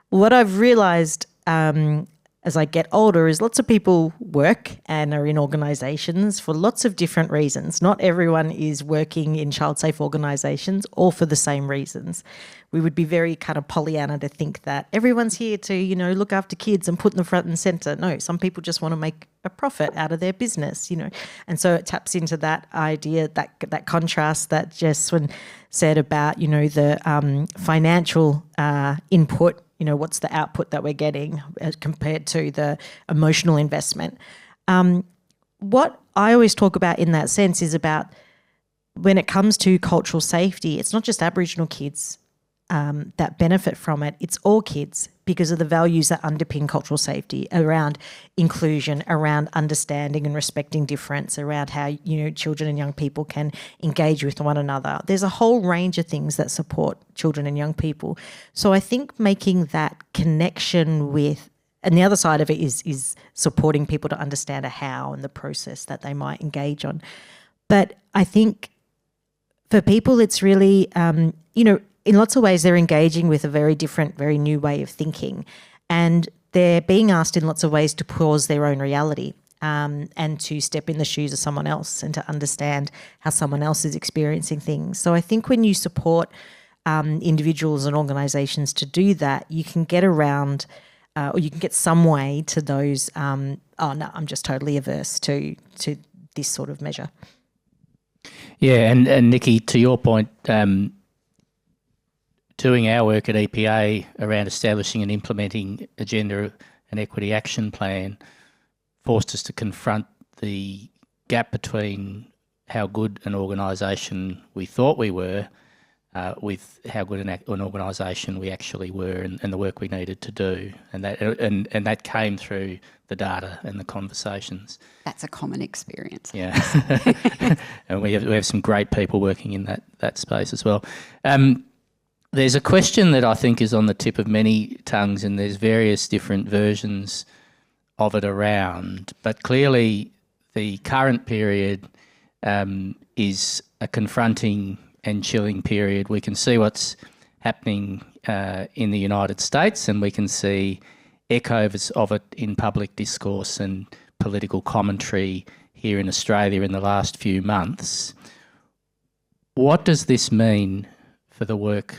what I've realised as I get older is lots of people work and are in organisations for lots of different reasons. Not everyone is working in child safe organisations all for the same reasons. We would be very kind of Pollyanna to think that everyone's here to, look after kids and put them front and centre. No, some people just want to make a profit out of their business, And so it taps into that idea, that contrast that Jeswynn said about, the financial input. What's the output that we're getting as compared to the emotional investment. What I always talk about in that sense is about when it comes to cultural safety, it's not just Aboriginal kids that benefit from it, it's all kids, because of the values that underpin cultural safety around inclusion, around understanding and respecting difference, around how, children and young people can engage with one another. There's a whole range of things that support children and young people. So I think making that connection with, and the other side of it is supporting people to understand a how and the process that they might engage on. But I think for people, it's really, in lots of ways, they're engaging with a very different, very new way of thinking. And they're being asked in lots of ways to pause their own reality and to step in the shoes of someone else and to understand how someone else is experiencing things. So I think when you support individuals and organisations to do that, you can get around or you can get some way to those, oh, no, I'm just totally averse to this sort of measure. Yeah, and Niki, to your point, doing our work at EPA around establishing and implementing a gender and equity action plan forced us to confront the gap between how good an organisation we thought we were with how good an organisation we actually were and the work we needed to do. And that came through the data and the conversations. That's a common experience. Yeah. And we have some great people working in that space as well. There's a question that I think is on the tip of many tongues, and there's various different versions of it around. But clearly the current period is a confronting and chilling period. We can see what's happening in the United States, and we can see echoes of it in public discourse and political commentary here in Australia in the last few months. What does this mean for the work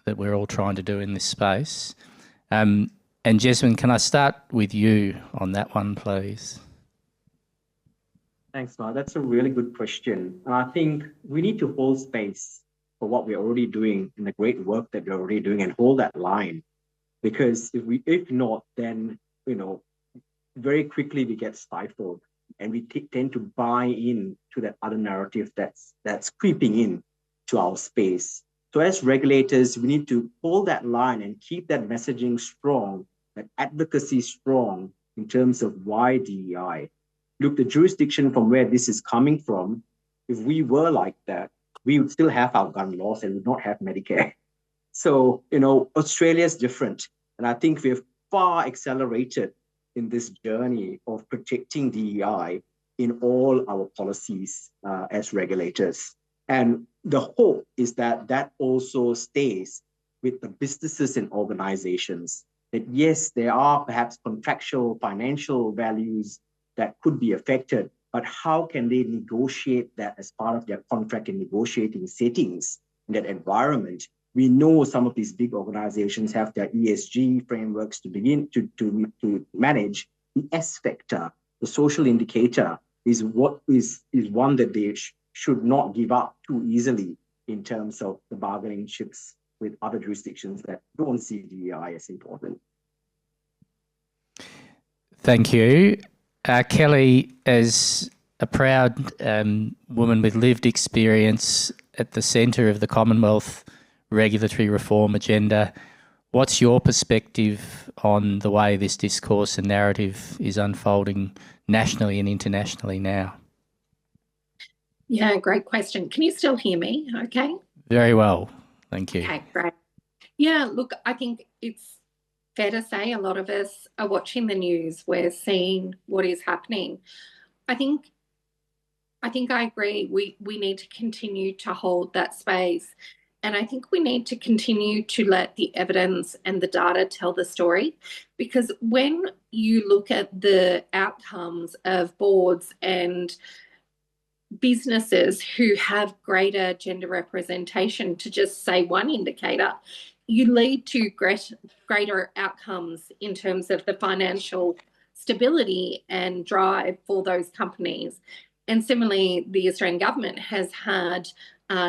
that we're all trying to do in this space? And Jeswynn, can I start with you on that one, please? Thanks, Mark. That's a really good question. And I think we need to hold space for what we're already doing and the great work that we're already doing and hold that line. Because if not, then, very quickly we get stifled and we tend to buy in to that other narrative that's creeping in to our space. So as regulators, we need to hold that line and keep that messaging strong, that advocacy strong in terms of why DEI. Look, the jurisdiction from where this is coming from, if we were like that, we would still have our gun laws and would not have Medicare. So, Australia is different. And I think we've far accelerated in this journey of protecting DEI in all our policies as regulators. And the hope is that also stays with the businesses and organizations. That yes, there are perhaps contractual financial values that could be affected, but how can they negotiate that as part of their contract and negotiating settings in that environment? We know some of these big organizations have their ESG frameworks to begin to manage. The S factor, the social indicator, is one that they should not give up too easily in terms of the bargaining chips with other jurisdictions that don't see DEI as important. Thank you. Kelly, as a proud woman with lived experience at the centre of the Commonwealth regulatory reform agenda, what's your perspective on the way this discourse and narrative is unfolding nationally and internationally now? Yeah, great question. Can you still hear me okay? Very well, thank you. Okay, great. Yeah, look, I think it's fair to say a lot of us are watching the news. We're seeing what is happening. I think I agree. We need to continue to hold that space. And I think we need to continue to let the evidence and the data tell the story, because when you look at the outcomes of boards and businesses who have greater gender representation, to just say one indicator, you lead to greater outcomes in terms of the financial stability and drive for those companies. And similarly, the Australian government has had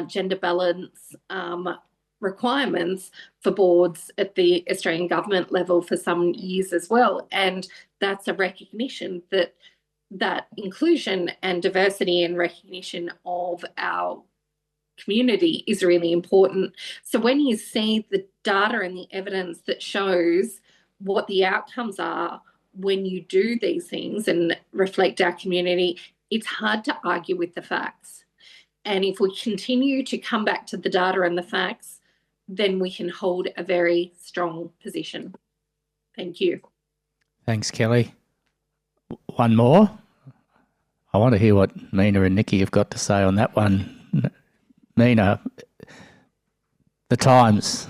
gender balance requirements for boards at the Australian government level for some years as well. And that's a recognition that inclusion and diversity and recognition of our community is really important. So when you see the data and the evidence that shows what the outcomes are when you do these things and reflect our community, it's hard to argue with the facts. And if we continue to come back to the data and the facts, then we can hold a very strong position. Thank you. Thanks, Kelly. One more. I want to hear what Meena and Niki have got to say on that one. Meena, the times.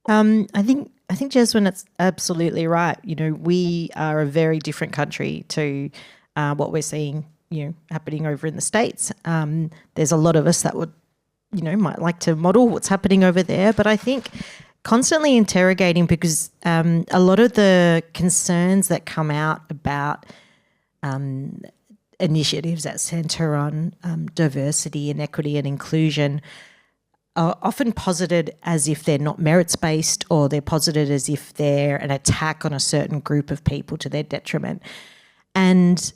I think Jeswynn, it's absolutely right. You know, we are a very different country to what we're seeing, you know, happening over in the States. There's a lot of us that would, you know, might like to model what's happening over there, but I think constantly interrogating, because a lot of the concerns that come out about initiatives that centre on diversity and equity and inclusion are often posited as if they're not merits-based, or they're posited as if they're an attack on a certain group of people to their detriment. And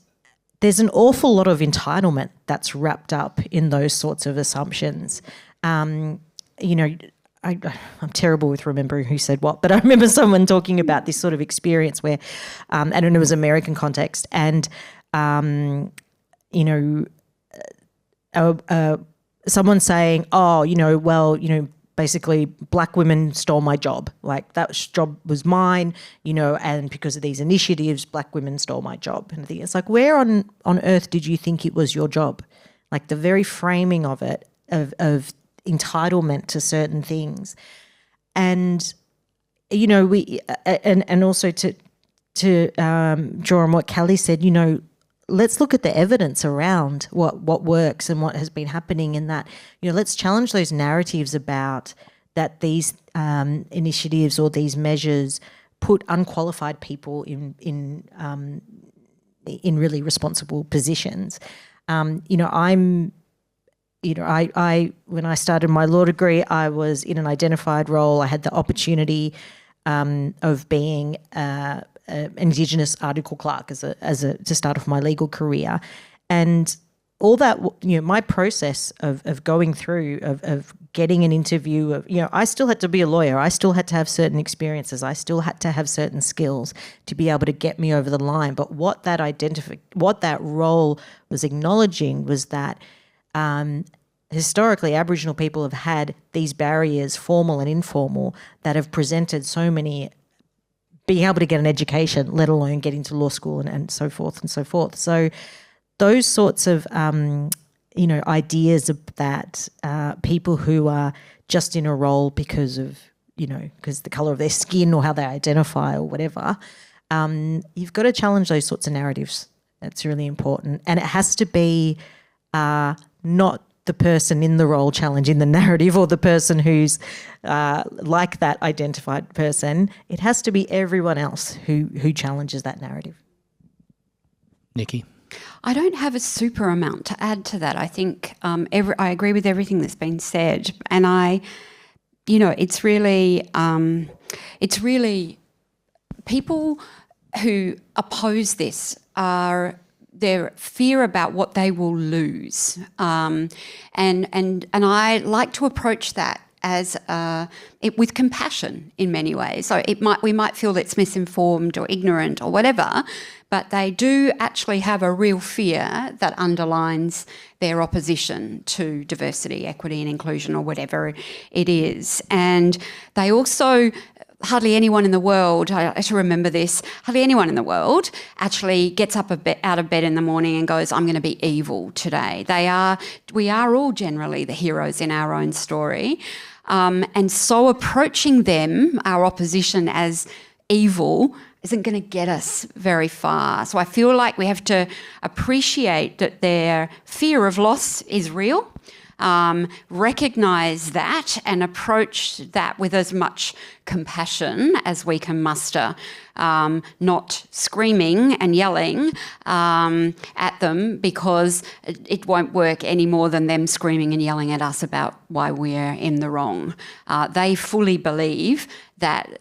there's an awful lot of entitlement that's wrapped up in those sorts of assumptions. You know, I'm terrible with remembering who said what, but I remember someone talking about this sort of experience where, and it was American context, and, you know, someone saying, oh, you know, well, you know, basically black women stole my job. Like, that job was mine, you know, and because of these initiatives, black women stole my job. And I think it's like, where on earth did you think it was your job? Like, the very framing of it, of entitlement to certain things. And, you know, we, and also to draw on what Kelly said, you know, let's look at the evidence around what works and what has been happening in that. You know, let's challenge those narratives about that these initiatives or these measures put unqualified people in really responsible positions. You know, I when I started my law degree, I was in an identified role. I had the opportunity of being Indigenous article clerk to start off my legal career, and all that, you know, my process of going through of getting an interview, of, you know, I still had to be a lawyer. I still had to have certain experiences. I still had to have certain skills to be able to get me over the line. But what that role was acknowledging was that historically Aboriginal people have had these barriers, formal and informal, that have presented so many being able to get an education, let alone getting to law school and so forth and so forth. So those sorts of, you know, ideas of that people who are just in a role because of, you know, because the colour of their skin or how they identify or whatever, you've got to challenge those sorts of narratives. That's really important. And it has to be not the person in the role challenging the narrative, or the person who's like that identified person. It has to be everyone else who challenges that narrative. Niki? I don't have a super amount to add to that. I think I agree with everything that's been said, and you know, it's really people who oppose this are their fear about what they will lose, and I like to approach that as with compassion in many ways. So we might feel it's misinformed or ignorant or whatever, but they do actually have a real fear that underlines their opposition to diversity, equity and inclusion, or whatever it is. And they also, hardly anyone in the world, I should remember this, hardly anyone in the world actually gets up out of bed in the morning and goes, I'm going to be evil today. We are all generally the heroes in our own story. And so approaching them, our opposition, as evil isn't going to get us very far. So I feel like we have to appreciate that their fear of loss is real, recognise that and approach that with as much compassion as we can muster, not screaming and yelling at them, because it won't work any more than them screaming and yelling at us about why we're in the wrong. They fully believe that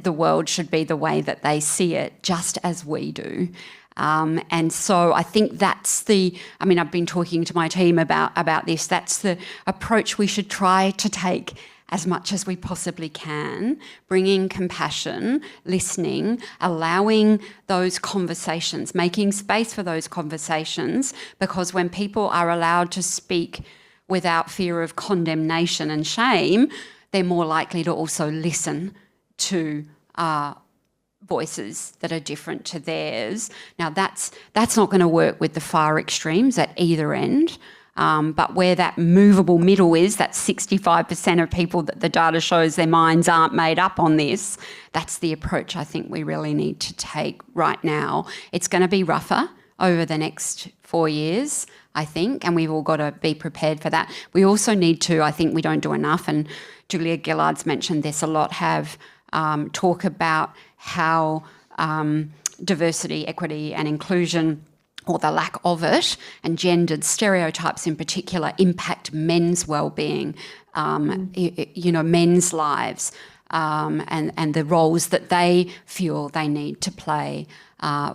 the world should be the way that they see it, just as we do. And so I think that's I've been talking to my team about this, that's the approach we should try to take as much as we possibly can, bringing compassion, listening, allowing those conversations, making space for those conversations, because when people are allowed to speak without fear of condemnation and shame, they're more likely to also listen to voices that are different to theirs. Now, that's not going to work with the far extremes at either end. But where that movable middle is, that 65% of people that the data shows their minds aren't made up on this, that's the approach I think we really need to take right now. It's going to be rougher over the next 4 years, I think, and we've all got to be prepared for that. We also need to, I think we don't do enough, and Julia Gillard's mentioned this a lot, have talk about how diversity, equity and inclusion, or the lack of it, and gendered stereotypes in particular, impact men's well-being, men's lives, and the roles that they feel they need to play,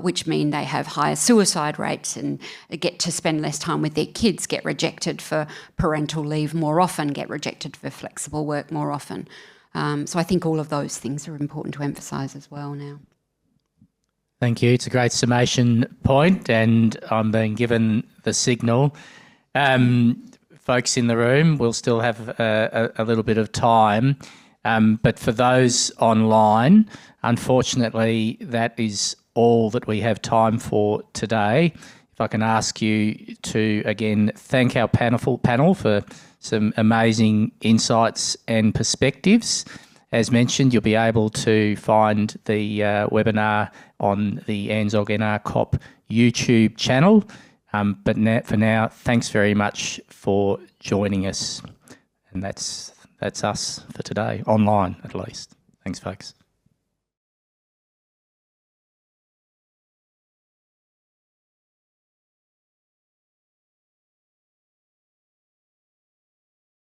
which mean they have higher suicide rates and get to spend less time with their kids, get rejected for parental leave more often, get rejected for flexible work more often. So I think all of those things are important to emphasise as well now. Thank you. It's a great summation point, and I'm being given the signal. Folks in the room, we'll still have a little bit of time, but for those online, unfortunately, that is all that we have time for today. If I can ask you to, again, thank our panel for some amazing insights and perspectives. As mentioned, you'll be able to find the webinar on the ANZOG NR COP YouTube channel. But for now, thanks very much for joining us. And that's us for today, online at least. Thanks, folks.